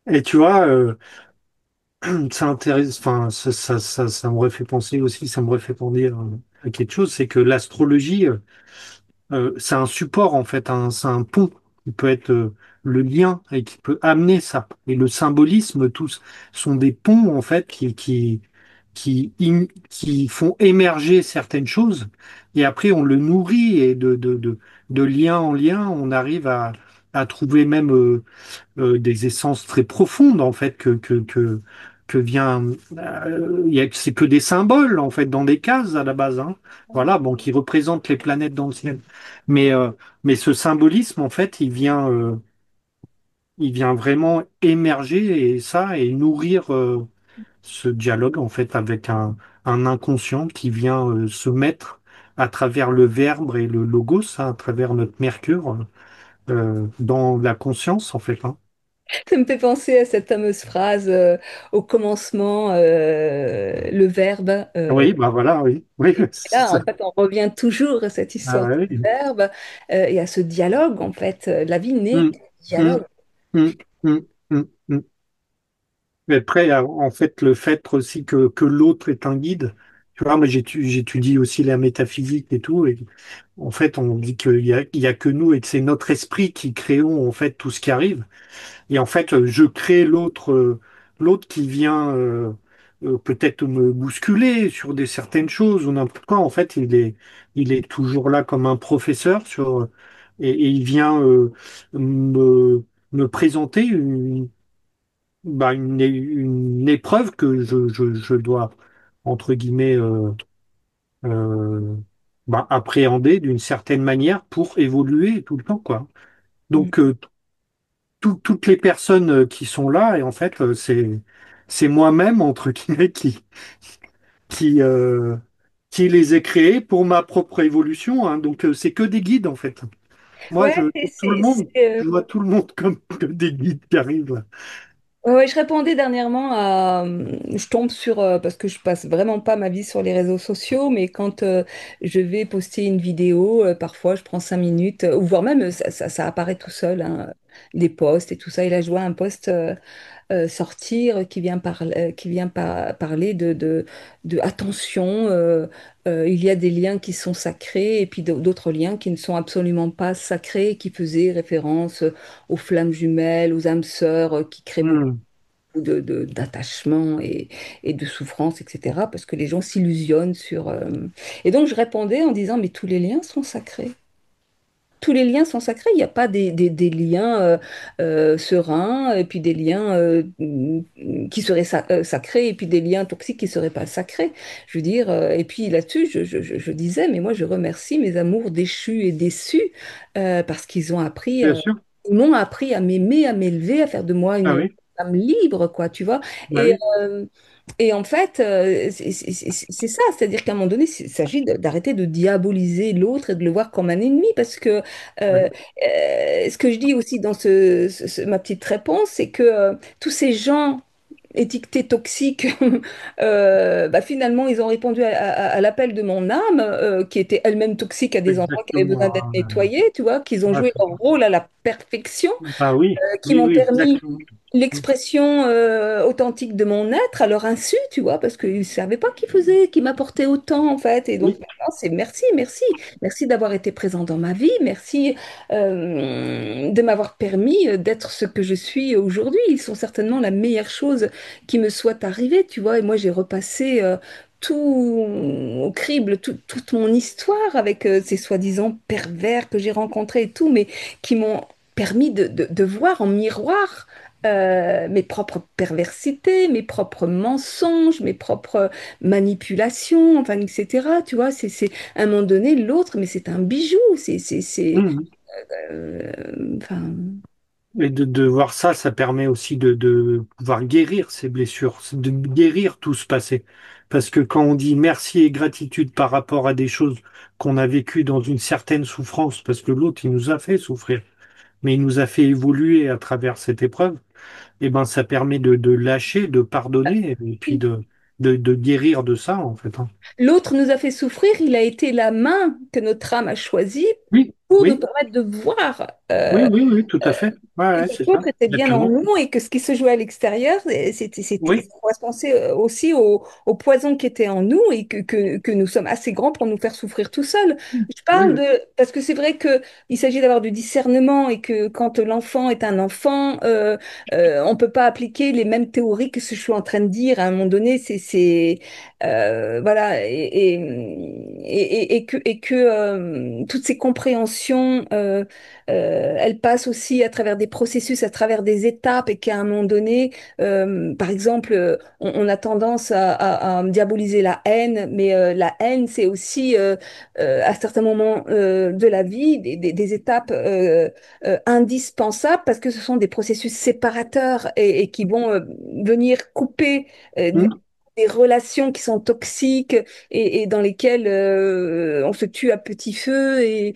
Et tu vois, ça intéresse, enfin, ça me refait penser aussi, ça me refait penser à quelque chose, c'est que l'astrologie, c'est un support en fait, c'est un pont qui peut être le lien et qui peut amener ça. Et le symbolisme, tous sont des ponts en fait qui font émerger certaines choses. Et après, on le nourrit et de lien en lien, on arrive à trouver même des essences très profondes en fait que vient, c'est que des symboles en fait dans des cases à la base, hein. Voilà, bon, qui représentent les planètes dans le ciel. Mais, euh, mais ce symbolisme en fait, il vient vraiment émerger et ça et nourrir ce dialogue en fait avec un inconscient qui vient se mettre à travers le verbe et le logos, hein, à travers notre mercure dans la conscience en fait, hein. Ça me fait penser à cette fameuse phrase au commencement, le verbe. Oui, bah voilà, oui, oui, Là, c'est en ça. fait, on revient toujours à cette Ah histoire ouais, du oui. verbe et à ce dialogue, en fait. La vie n'est Hum, qu'un hum, dialogue. hum, hum, hum. Mais après, en fait, le fait aussi que l'autre est un guide, tu vois, moi j'étudie aussi la métaphysique et tout, et en fait, on dit il y a que nous et que c'est notre esprit qui créons en fait tout ce qui arrive. Et en fait, je crée l'autre qui vient peut-être me bousculer sur des certaines choses ou n'importe quoi. En fait, il est toujours là comme un professeur et il vient me, me présenter une épreuve que je dois, entre guillemets, euh, appréhender d'une certaine manière pour évoluer tout le temps, quoi. Mm. Donc, toutes les personnes qui sont là, et en fait, c'est moi-même, entre guillemets, qui, euh, qui les ai créés pour ma propre évolution, hein. Donc, c'est que des guides, en fait. Moi, Ouais, tout le monde, je vois tout le monde comme des guides qui arrivent là. ouais, ouais, je répondais dernièrement à... Je tombe sur... parce que je passe vraiment pas ma vie sur les réseaux sociaux, mais quand je vais poster une vidéo, parfois je prends 5 minutes, ou voire même ça apparaît tout seul, hein, des posts et tout ça. Et là, je vois un post sortir qui vient parler de attention, il y a des liens qui sont sacrés et puis d'autres liens qui ne sont absolument pas sacrés, qui faisaient référence aux flammes jumelles, aux âmes sœurs qui créent beaucoup Hmm. d'attachement et de souffrance, etc. Parce que les gens s'illusionnent sur... Et donc je répondais en disant, mais tous les liens sont sacrés. Tous les liens sont sacrés. Il n'y a pas des liens sereins et puis des liens qui seraient sacrés et puis des liens toxiques qui ne seraient pas sacrés. Je veux dire, et puis là-dessus, je disais, mais moi, je remercie mes amours déchus et déçus parce qu'ils ont appris, Bien sûr. ils m'ont appris à m'aimer, à m'élever, à faire de moi Ah une oui, femme libre, quoi, tu vois. bah Et, oui, euh, et en fait, c'est ça, c'est-à-dire qu'à un moment donné, il s'agit d'arrêter de diaboliser l'autre et de le voir comme un ennemi, parce que oui. euh, ce que je dis aussi dans ma petite réponse, c'est que tous ces gens étiquetés toxiques, bah, finalement, ils ont répondu à l'appel de mon âme, qui était elle-même toxique à des endroits qui avaient besoin d'être Exactement. nettoyés, tu vois, qu'ils ont Ouais, joué leur rôle à la perfection, ah oui, qui oui, m'ont oui, permis exactement. l'expression authentique de mon être à leur insu, tu vois, parce qu'ils ne savaient pas qui faisait, qui m'apportait autant, en fait. Et donc Oui, maintenant, c'est merci, merci. Merci d'avoir été présent dans ma vie. Merci de m'avoir permis d'être ce que je suis aujourd'hui. Ils sont certainement la meilleure chose qui me soit arrivée, tu vois. Et moi, j'ai repassé tout au crible, toute mon histoire avec ces soi-disant pervers que j'ai rencontrés et tout, mais qui m'ont permis de voir en miroir mes propres perversités, mes propres mensonges, mes propres manipulations, enfin, etc. Tu vois, à un moment donné, l'autre, mais c'est un bijou. mhm. Enfin, Et de voir ça, ça permet aussi de pouvoir guérir ces blessures, de guérir tout ce passé. Parce que quand on dit merci et gratitude par rapport à des choses qu'on a vécues dans une certaine souffrance, parce que l'autre, il nous a fait souffrir, mais il nous a fait évoluer à travers cette épreuve, et ben ça permet de lâcher, de pardonner, et puis de guérir de ça, en fait, hein. l'autre nous a fait souffrir, il a été la main que notre âme a choisie Oui, pour nous oui, permettre de voir. oui, oui, oui, tout à fait. Ouais, Que ouais, c'est ça, l'autre était bien en exactement. nous et que ce qui se jouait à l'extérieur, ça Oui, correspondait aussi au poison qui était en nous et que nous sommes assez grands pour nous faire souffrir tout seuls. Je oui, parle oui. parce que c'est vrai qu'il s'agit d'avoir du discernement et que quand l'enfant est un enfant, on ne peut pas appliquer les mêmes théories que ce que je suis en train de dire. À un moment donné, voilà, et que toutes ces compréhensions évolution, elle passe aussi à travers des processus, à travers des étapes, et qu'à un moment donné, par exemple, on a tendance à diaboliser la haine, mais la haine, c'est aussi à certains moments de la vie des étapes indispensables, parce que ce sont des processus séparateurs et qui vont venir couper Mhm. des relations qui sont toxiques et dans lesquelles on se tue à petit feu et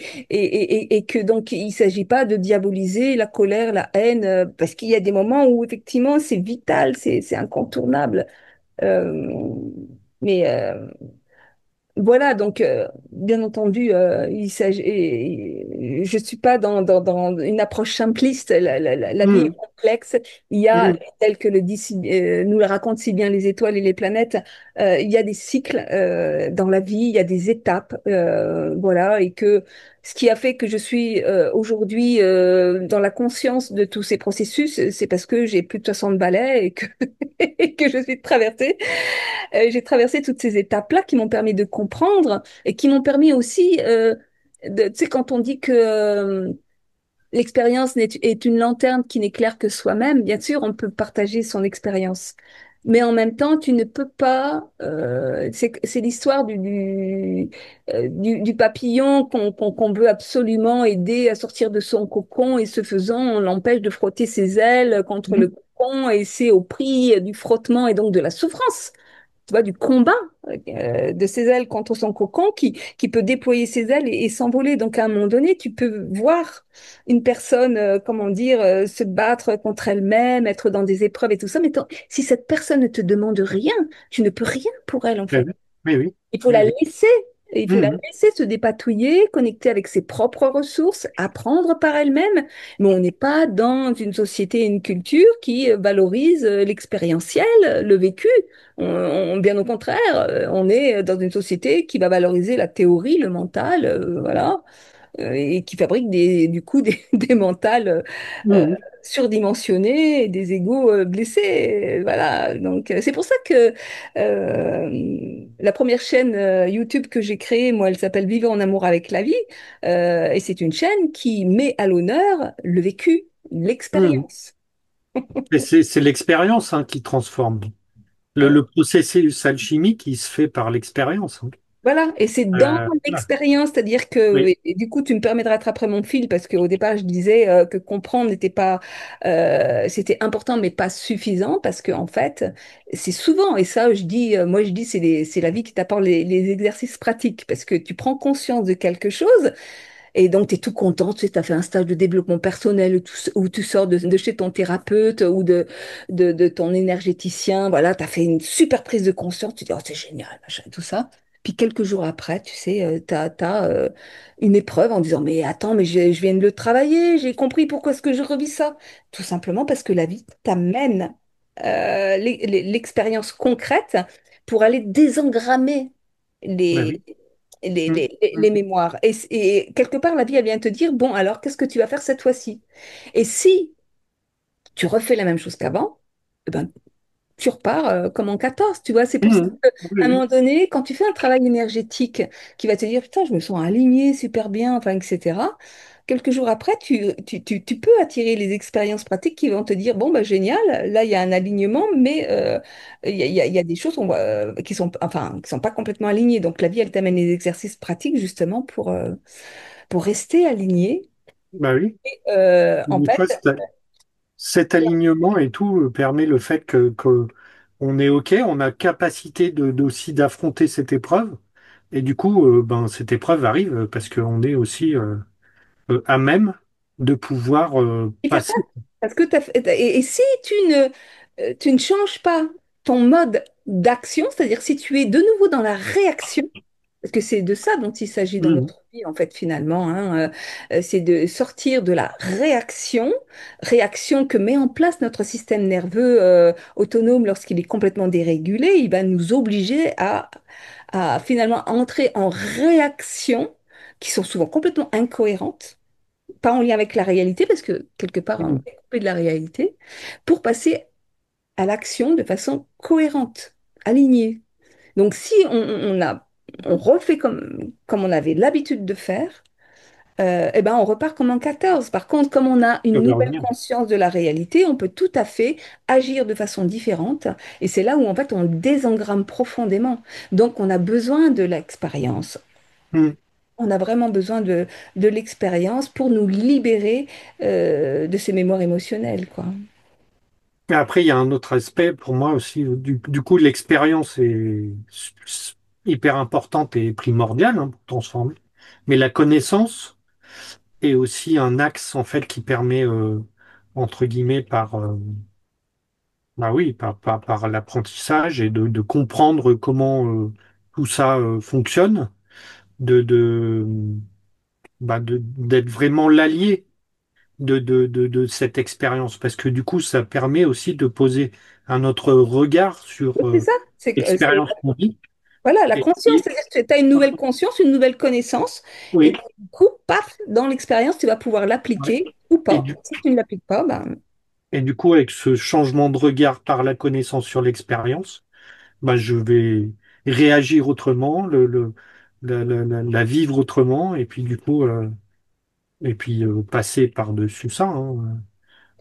que donc il ne s'agit pas de diaboliser la colère, la haine, parce qu'il y a des moments où effectivement c'est vital, c'est incontournable. Euh, mais voilà, donc bien entendu, je suis pas dans une approche simpliste. La vie est Mhm. complexe. Il y a, Mhm. tel que nous le racontent si bien les étoiles et les planètes, il y a des cycles dans la vie, il y a des étapes, voilà, et que ce qui a fait que je suis aujourd'hui dans la conscience de tous ces processus, c'est parce que j'ai plus de 60 balais et que, et que je suis traversée. J'ai traversé toutes ces étapes-là qui m'ont permis de comprendre et qui m'ont permis aussi, tu sais, quand on dit que l'expérience est une lanterne qui n'éclaire que soi-même, bien sûr, on peut partager son expérience. Mais en même temps, tu ne peux pas. C'est l'histoire du papillon qu'on veut absolument aider à sortir de son cocon et ce faisant, on l'empêche de frotter ses ailes contre le Mhm. cocon et c'est au prix du frottement et donc de la souffrance, tu vois, du combat de ses ailes contre son cocon qui peut déployer ses ailes et s'envoler. Donc, à un moment donné, tu peux voir une personne, comment dire, se battre contre elle-même, être dans des épreuves et tout ça. Mais si cette personne ne te demande rien, tu ne peux rien pour elle, en Oui, fait. oui, oui. Il faut Oui, la oui. laisser. Il faut la Mhm. laisser se dépatouiller, connecter avec ses propres ressources, apprendre par elle-même. Mais on n'est pas dans une société et une culture qui valorise l'expérientiel, le vécu. Bien au contraire, on est dans une société qui va valoriser la théorie, le mental, voilà, et qui fabrique du coup des mentales euh, Mhm. surdimensionnés, et des égos blessés. Voilà. Donc, c'est pour ça que la première chaîne YouTube que j'ai créée, moi, elle s'appelle Vivre en amour avec la vie. Et c'est une chaîne qui met à l'honneur le vécu, Mhm. l'expérience. Et c'est l'expérience hein, qui transforme. Euh, Le processus alchimique, il se fait par l'expérience. Hein. Voilà, et c'est dans Voilà. l'expérience, c'est-à-dire que, Oui. et du coup, tu me permets de rattraper mon fil, parce qu'au départ, je disais que comprendre n'était pas, c'était important, mais pas suffisant, parce que, en fait, c'est souvent, et ça, moi, je dis, c'est la vie qui t'apporte les exercices pratiques, parce que tu prends conscience de quelque chose, et donc, tu es tout content, tu sais, tu as fait un stage de développement personnel où tu sors de chez ton thérapeute ou de ton énergéticien. Voilà, tu as fait une super prise de conscience. Tu dis, oh, c'est génial, machin, tout ça. Puis quelques jours après, tu sais, tu as, une épreuve en disant, mais attends, mais je viens de le travailler, j'ai compris pourquoi est-ce que je revis ça. Tout simplement parce que la vie t'amène l'expérience concrète pour aller désengrammer Oui, les, oui. Mhm. les mémoires. Et quelque part, la vie, elle vient te dire, bon, alors, qu'est-ce que tu vas faire cette fois-ci? Et si tu refais la même chose qu'avant, eh ben, tu repars comme en 14, tu vois. C'est pour ça Mhm. qu'à Oui, un oui. moment donné, quand tu fais un travail énergétique qui va te dire, putain, je me sens alignée super bien, enfin, etc., quelques jours après, tu peux attirer les expériences pratiques qui vont te dire, bon, bah, génial, là, il y a un alignement, mais il y a des choses qui sont, enfin, qui sont pas complètement alignées. Donc, la vie, elle t'amène les exercices pratiques justement pour rester aligné. Bah oui. En Des fait, fois, cet alignement et tout permet le fait que on est OK, on a capacité aussi d'affronter cette épreuve. Et du coup, ben, cette épreuve arrive parce qu'on est aussi à même de pouvoir y faire passer. face. Parce que et si tu ne changes pas ton mode d'action, c'est-à-dire si tu es de nouveau dans la réaction, parce que c'est de ça dont il s'agit dans Mhm. notre vie, en fait, finalement, hein, c'est de sortir de la réaction, réaction que met en place notre système nerveux autonome lorsqu'il est complètement dérégulé. Il va nous obliger à finalement entrer en réaction, qui sont souvent complètement incohérentes, pas en lien avec la réalité, parce que quelque part, on Mhm. est coupé de la réalité, pour passer à l'action de façon cohérente, alignée. Donc, si on refait comme on avait l'habitude de faire, eh ben, on repart comme en 14. Par contre, comme on a Ça une va nouvelle revenir. conscience de la réalité, on peut tout à fait agir de façon différente. Et c'est là où, en fait, on désengramme profondément. Donc, on a besoin de l'expérience. Hmm. On a vraiment besoin de l'expérience pour nous libérer de ces mémoires émotionnelles, quoi. Mais après, il y a un autre aspect pour moi aussi. Du coup, l'expérience est hyper importante et primordiale hein, pour transformer. Mais la connaissance est aussi un axe en fait qui permet, entre guillemets, bah oui, par l'apprentissage et de comprendre comment tout ça fonctionne, de, d'être vraiment l'allié de cette expérience, parce que du coup, ça permet aussi de poser un autre regard Oui, sur c'est ça. l'expérience qu'on vit. Voilà, la Et, conscience, c'est-à-dire que tu as une nouvelle conscience, une nouvelle connaissance, et oui, puis, du coup, paf, dans l'expérience, tu vas pouvoir ouais. l'appliquer ou Et pas. Si tu ne l'appliques pas, ben, et du coup, avec ce changement de regard par la connaissance sur l'expérience, bah, je vais réagir autrement, la vivre autrement, et puis du coup, passer par-dessus ça. Hein.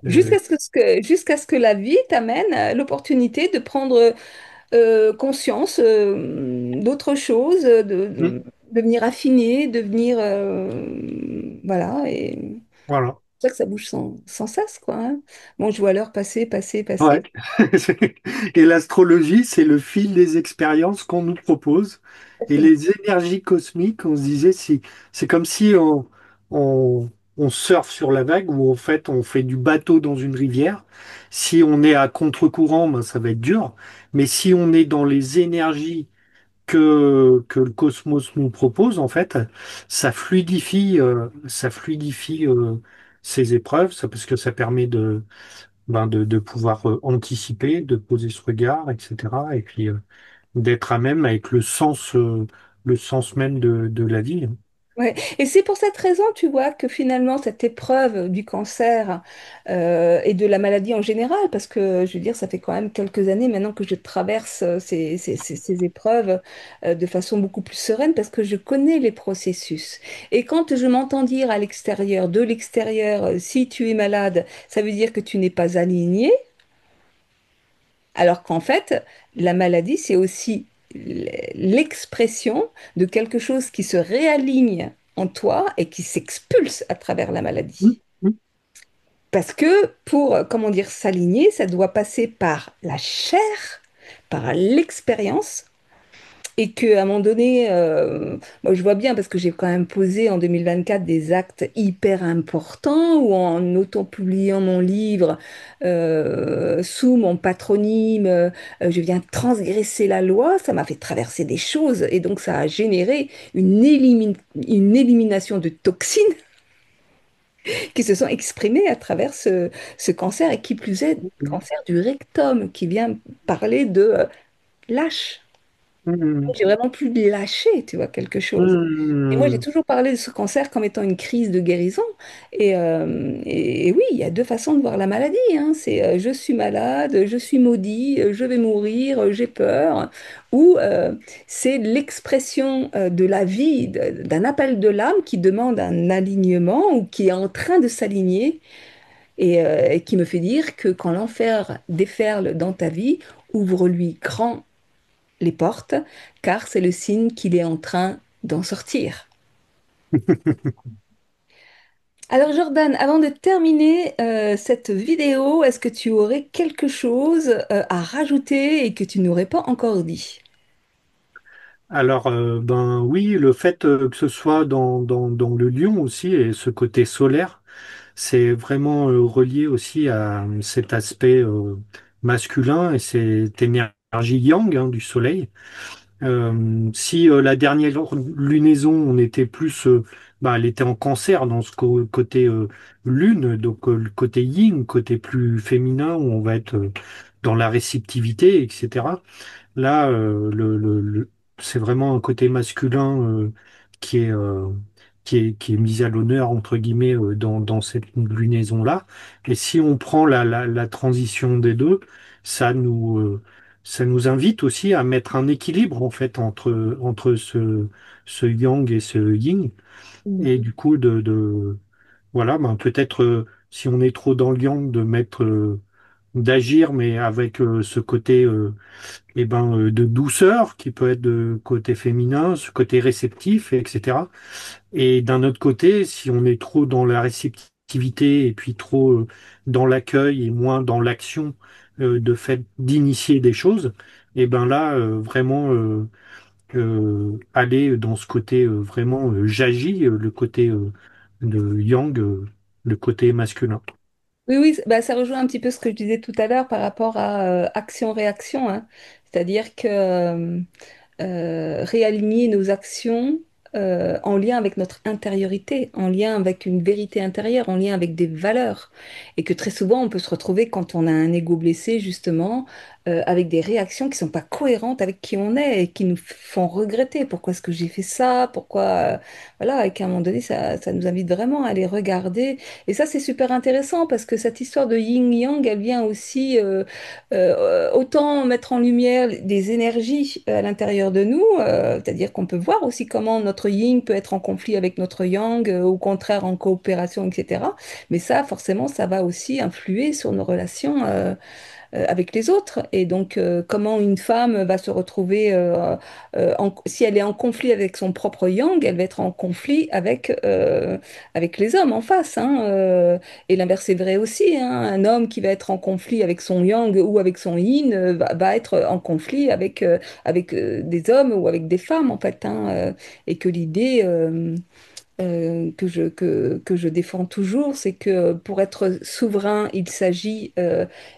jusqu'à ce que la vie t'amène à l'opportunité de prendre conscience d'autre chose, Mm. de venir affiner, de venir... voilà, et Voilà. c'est pour ça que ça bouge sans cesse, quoi, hein. Bon, je vois l'heure passer, passer, Ouais. passer. Et l'astrologie, c'est le fil des expériences qu'on nous propose. Et les énergies cosmiques, on se disait, si, c'est comme si on, on surfe sur la vague ou en fait on fait du bateau dans une rivière. Si on est à contre-courant, ben, ça va être dur. Mais si on est dans les énergies que le cosmos nous propose, en fait, ça fluidifie ces épreuves, ça, parce que ça permet de pouvoir anticiper, de poser ce regard, etc. Et puis d'être à même avec le sens même de la vie. Hein. Ouais. Et c'est pour cette raison, tu vois, que finalement, cette épreuve du cancer et de la maladie en général, parce que je veux dire, ça fait quand même quelques années maintenant que je traverse ces épreuves de façon beaucoup plus sereine, parce que je connais les processus. Et quand je m'entends dire à l'extérieur, de l'extérieur, si tu es malade, ça veut dire que tu n'es pas aligné, alors qu'en fait, la maladie, c'est aussi l'expression de quelque chose qui se réaligne en toi et qui s'expulse à travers la Mm, maladie. mm, Parce que pour, comment dire, s'aligner, ça doit passer par la chair, par l'expérience, et qu'à un moment donné, moi je vois bien parce que j'ai quand même posé en 2024 des actes hyper importants où en auto-publiant mon livre sous mon patronyme, je viens transgresser la loi, ça m'a fait traverser des choses et donc ça a généré une élimination de toxines qui se sont exprimées à travers ce cancer et qui plus est, mm, cancer du rectum qui vient parler de lâche. mm, J'ai vraiment pu lâcher, tu vois, quelque chose. Et moi, j'ai mm, toujours parlé de ce cancer comme étant une crise de guérison. Et oui, il y a deux façons de voir la maladie, hein. C'est je suis malade, je suis maudit, je vais mourir, j'ai peur. Ou c'est l'expression de la vie, d'un appel de l'âme qui demande un alignement ou qui est en train de s'aligner et qui me fait dire que quand l'enfer déferle dans ta vie, ouvre-lui grand les portes, car c'est le signe qu'il est en train d'en sortir. Alors Jordan, avant de terminer cette vidéo, est-ce que tu aurais quelque chose à rajouter et que tu n'aurais pas encore dit? Alors, ben oui, le fait que ce soit dans le lion aussi, et ce côté solaire, c'est vraiment relié aussi à cet aspect masculin et cette énergie yang hein, du soleil. Si la dernière lunaison, on était plus, bah, elle était en cancer dans ce côté lune, donc le côté yin, côté plus féminin, où on va être dans la réceptivité, etc. Là, c'est vraiment un côté masculin qui est, euh, qui est mis à l'honneur, entre guillemets, dans cette lunaison-là. Et si on prend la transition des deux, ça nous, ça nous invite aussi à mettre un équilibre en fait entre ce yang et ce yin. Mm. Et du coup, voilà, ben, peut-être si on est trop dans le yang, de mettre d'agir, mais avec ce côté de douceur qui peut être de côté féminin, ce côté réceptif, etc. Et d'un autre côté, si on est trop dans la réceptivité et puis trop dans l'accueil et moins dans l'action de fait d'initier des choses, et ben là, vraiment aller dans ce côté vraiment j'agis, le côté de yang, le côté masculin. Oui, oui, bah, ça rejoint un petit peu ce que je disais tout à l'heure par rapport à action-réaction, hein. C'est-à-dire que réaligner nos actions en lien avec notre intériorité, en lien avec une vérité intérieure, en lien avec des valeurs. Et que très souvent, on peut se retrouver quand on a un ego blessé, justement, avec des réactions qui ne sont pas cohérentes avec qui on est et qui nous font regretter. Pourquoi est-ce que j'ai fait ça? Pourquoi... voilà, et qu'à un moment donné, ça nous invite vraiment à les regarder. Et ça, c'est super intéressant parce que cette histoire de yin-yang, elle vient aussi autant mettre en lumière des énergies à l'intérieur de nous, c'est-à-dire qu'on peut voir aussi comment notre yin peut être en conflit avec notre yang, au contraire en coopération, etc. Mais ça, forcément, ça va aussi influer sur nos relations avec les autres. Et donc, comment une femme va se retrouver, si elle est en conflit avec son propre yang, elle va être en conflit avec les hommes en face, hein. Et l'inverse est vrai aussi, hein. Un homme qui va être en conflit avec son yang ou avec son yin va être en conflit avec des hommes ou avec des femmes, en fait, hein. Et que l'idée... que je défends toujours, c'est que pour être souverain, il s'agit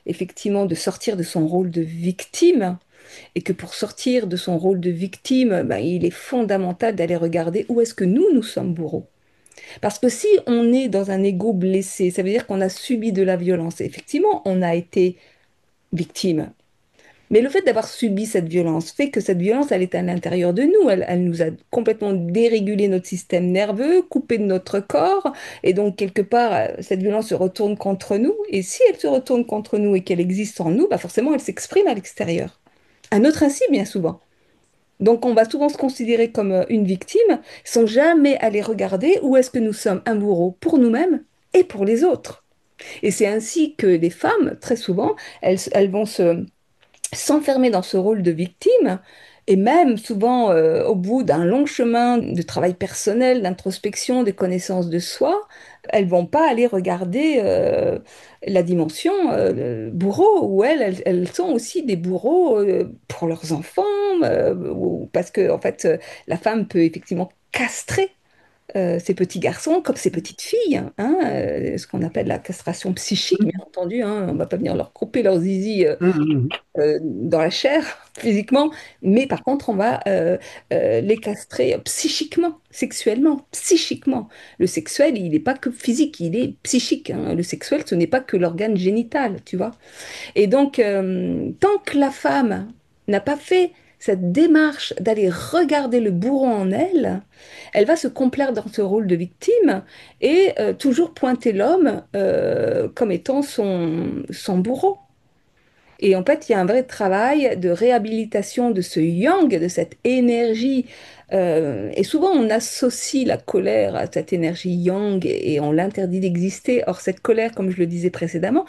effectivement de sortir de son rôle de victime, et que pour sortir de son rôle de victime, ben, il est fondamental d'aller regarder où est-ce que nous sommes bourreaux. Parce que si on est dans un ego blessé, ça veut dire qu'on a subi de la violence. Et effectivement, on a été victime. Mais le fait d'avoir subi cette violence fait que cette violence, elle est à l'intérieur de nous. Elle nous a complètement dérégulé notre système nerveux, coupé de notre corps. Et donc, quelque part, cette violence se retourne contre nous. Et si elle se retourne contre nous et qu'elle existe en nous, bah forcément, elle s'exprime à l'extérieur. À notre insu, bien souvent. Donc, on va souvent se considérer comme une victime sans jamais aller regarder où est-ce que nous sommes un bourreau pour nous-mêmes et pour les autres. Et c'est ainsi que les femmes, très souvent, elles vont s'enfermer dans ce rôle de victime, et même souvent au bout d'un long chemin de travail personnel, d'introspection, de connaissance de soi, elles vont pas aller regarder la dimension bourreau, où elles sont aussi des bourreaux pour leurs enfants, parce que en fait, la femme peut effectivement castrer ces petits garçons comme ces petites filles, hein, ce qu'on appelle la castration psychique, bien entendu, hein, on va pas venir leur couper leur zizi Mhm. dans la chair, physiquement, mais par contre, on va les castrer psychiquement, sexuellement, psychiquement. Le sexuel, il n'est pas que physique, il est psychique, hein. Le sexuel, ce n'est pas que l'organe génital, tu vois. Et donc, tant que la femme n'a pas fait cette démarche d'aller regarder le bourreau en elle, elle va se complaire dans ce rôle de victime et toujours pointer l'homme comme étant son bourreau. Et en fait, il y a un vrai travail de réhabilitation de ce yang, de cette énergie. Et souvent, on associe la colère à cette énergie yang et on l'interdit d'exister. Or, cette colère, comme je le disais précédemment,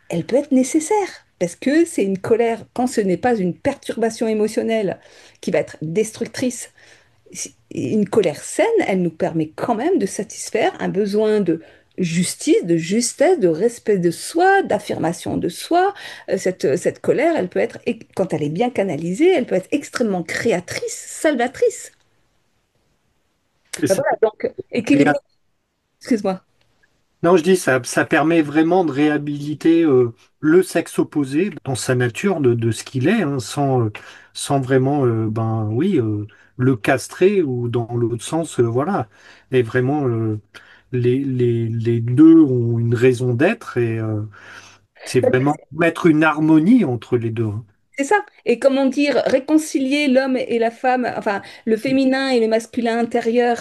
elle peut être nécessaire. Parce que c'est une colère, quand ce n'est pas une perturbation émotionnelle qui va être destructrice, une colère saine, elle nous permet quand même de satisfaire un besoin de justice, de justesse, de respect de soi, d'affirmation de soi. Cette colère, elle peut être, quand elle est bien canalisée, elle peut être extrêmement créatrice, salvatrice. Et Ben ça- voilà, donc équilibrer, excuse-moi. Non, je dis ça permet vraiment de réhabiliter le sexe opposé dans sa nature de ce qu'il est, hein, sans vraiment, oui, le castrer ou dans l'autre sens, voilà. Et vraiment, les deux ont une raison d'être et c'est vraiment mettre une harmonie entre les deux, hein. C'est ça. Et comment dire, réconcilier l'homme et la femme, enfin, le féminin et le masculin intérieur,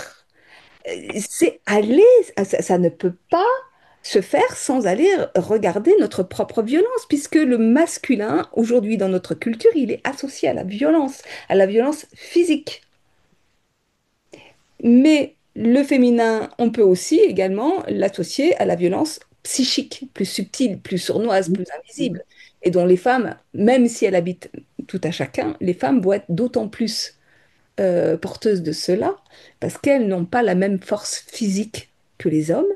c'est aller, ça ne peut pas se faire sans aller regarder notre propre violence, puisque le masculin, aujourd'hui dans notre culture, il est associé à la violence physique. Mais le féminin, on peut aussi également l'associer à la violence psychique, plus subtile, plus sournoise, plus invisible, et dont les femmes, même si elles habitent tout à chacun, les femmes vont être d'autant plus porteuses de cela, parce qu'elles n'ont pas la même force physique que les hommes,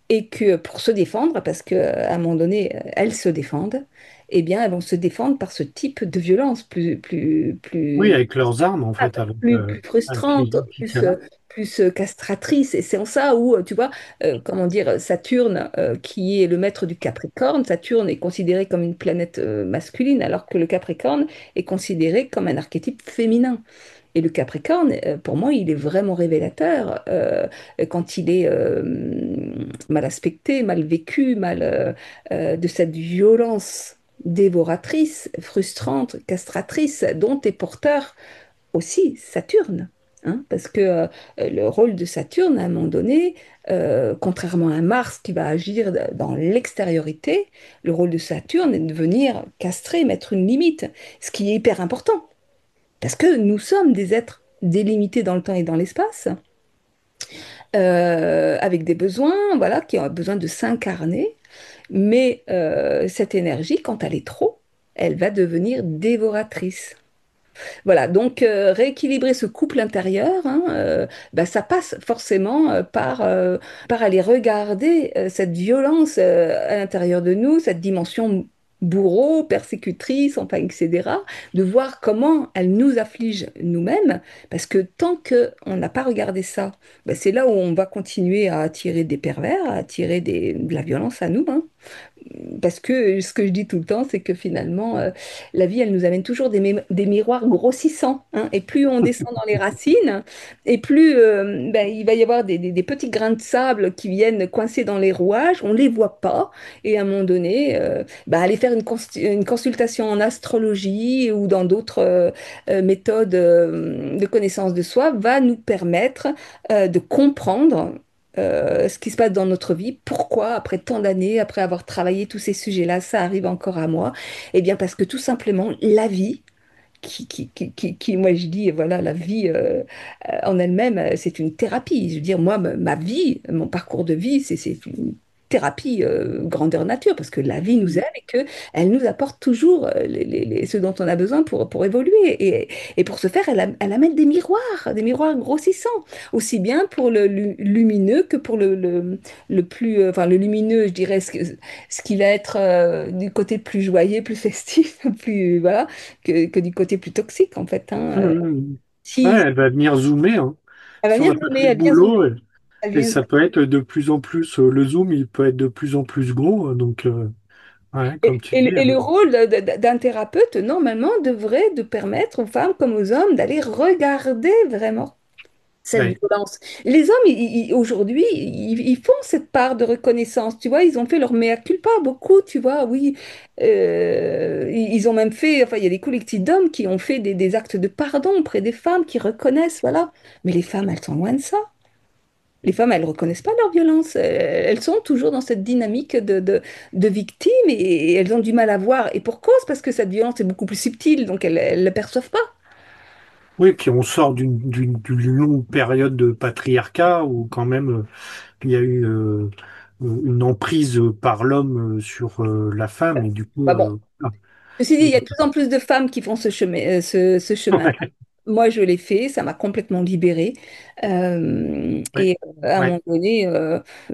et que pour se défendre, parce qu'à un moment donné, elles se défendent, eh bien, elles vont se défendre par ce type de violence Oui, avec leurs armes, en ah, fait, plus avec les frustrante, outils qu'elle a. plus castratrice. Et c'est en ça où, tu vois, comment dire, Saturne, qui est le maître du Capricorne, Saturne est considéré comme une planète masculine, alors que le Capricorne est considéré comme un archétype féminin. Et le Capricorne, pour moi, il est vraiment révélateur quand il est mal aspecté, mal vécu, de cette violence dévoratrice, frustrante, castratrice, dont est porteur aussi Saturne. Hein, parce que le rôle de Saturne, à un moment donné, contrairement à Mars qui va agir dans l'extériorité, le rôle de Saturne est de venir castrer, mettre une limite, ce qui est hyper important. Parce que nous sommes des êtres délimités dans le temps et dans l'espace, avec des besoins, voilà, qui ont besoin de s'incarner. Mais cette énergie, quand elle est trop, elle va devenir dévoratrice. Voilà, donc rééquilibrer ce couple intérieur, hein, bah, ça passe forcément par aller regarder cette violence à l'intérieur de nous, cette dimension bourreau, persécutrice, enfin, etc., de voir comment elle nous afflige nous-mêmes, parce que tant qu'on n'a pas regardé ça, bah, c'est là où on va continuer à attirer des pervers, à attirer de la violence à nous, hein. Parce que ce que je dis tout le temps, c'est que finalement, la vie, elle nous amène toujours des miroirs grossissants, hein. Et plus on descend dans les racines, et plus ben, il va y avoir des petits grains de sable qui viennent coincer dans les rouages. On ne les voit pas. Et à un moment donné, ben, aller faire une consultation en astrologie ou dans d'autres méthodes de connaissance de soi va nous permettre de comprendre ce qui se passe dans notre vie. Pourquoi, après tant d'années, après avoir travaillé tous ces sujets-là, ça arrive encore à moi? Eh bien, parce que tout simplement, la vie, moi je dis, voilà, la vie en elle-même, c'est une thérapie. Je veux dire, moi, ma vie, mon parcours de vie, c'est une thérapie grandeur nature, parce que la vie nous aime et qu'elle nous apporte toujours ce dont on a besoin pour évoluer. Et pour ce faire, elle amène des miroirs grossissants, aussi bien pour le lumineux que pour le plus, enfin le lumineux, je dirais, ce qui va être du côté plus joyeux, plus festif, plus, voilà, que du côté plus toxique, en fait, hein. Mhm. Ouais, Si elle va venir zoomer hein, elle va sur venir un peu zoomer, le elle vient boulot zoomer, elle et vient ça peut être de plus en plus, le zoom, il peut être de plus en plus gros. Donc, ouais, comme tu dis, et le rôle d'un thérapeute, normalement, devrait de permettre aux femmes comme aux hommes d'aller regarder vraiment cette ouais. violence. Les hommes, aujourd'hui, ils font cette part de reconnaissance, tu vois, ils ont fait leur mea culpa, beaucoup, tu vois, oui. Ils ont même fait, enfin, il y a des collectifs d'hommes qui ont fait des actes de pardon auprès des femmes, qui reconnaissent, voilà. Mais les femmes, elles sont loin de ça. Les femmes, elles ne reconnaissent pas leur violence. Elles sont toujours dans cette dynamique de victime et elles ont du mal à voir. Et pour cause, parce que cette violence est beaucoup plus subtile, donc elles ne le perçoivent pas. Oui, puis on sort d'une longue période de patriarcat où quand même il y a eu une emprise par l'homme sur la femme et du coup, Bah bon, ceci dit, il y a de plus en plus de femmes qui font ce chemin. ouais, Moi, je l'ai fait, ça m'a complètement libérée. ouais, À un ouais. moment donné,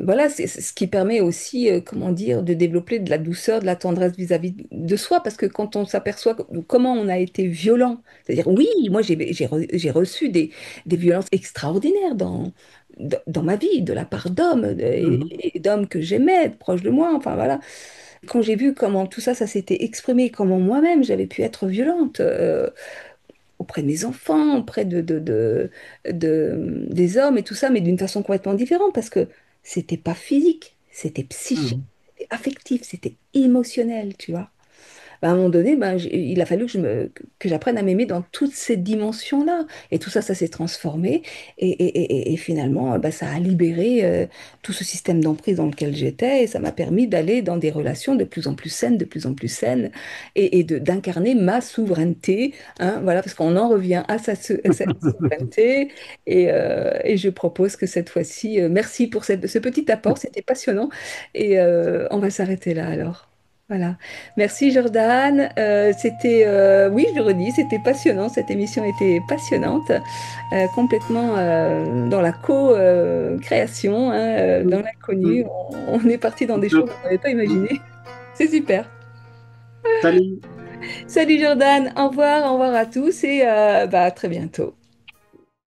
voilà, c'est ce qui permet aussi, comment dire, de développer de la douceur, de la tendresse vis-à-vis de soi, parce que quand on s'aperçoit comment on a été violent, c'est-à-dire, oui, moi, j'ai reçu des violences extraordinaires dans ma vie, de la part d'hommes, Mhm. et d'hommes que j'aimais, proches de moi, enfin voilà. Quand j'ai vu comment tout ça, ça s'était exprimé, comment moi-même j'avais pu être violente, auprès de mes enfants, auprès des hommes et tout ça, mais d'une façon complètement différente parce que c'était pas physique, c'était psychique, Mhm. c'était affectif, c'était émotionnel, tu vois. ben, à un moment donné, ben, il a fallu que j'apprenne à m'aimer dans toutes ces dimensions-là. Et tout ça, ça s'est transformé. Et finalement, ben, ça a libéré tout ce système d'emprise dans lequel j'étais. Et ça m'a permis d'aller dans des relations de plus en plus saines, de plus en plus saines, d'incarner ma souveraineté. Hein, voilà, parce qu'on en revient à cette souveraineté. Et je propose que cette fois-ci, merci pour ce petit apport, c'était passionnant. Et on va s'arrêter là alors. Voilà. Merci Jordan. Oui, je le redis, c'était passionnant. Cette émission était passionnante, complètement dans la co-création, hein, dans l'inconnu. On est parti dans des choses qu'on n'avait pas imaginées. C'est super. Salut! Salut Jordan, au revoir à tous et bah, à très bientôt.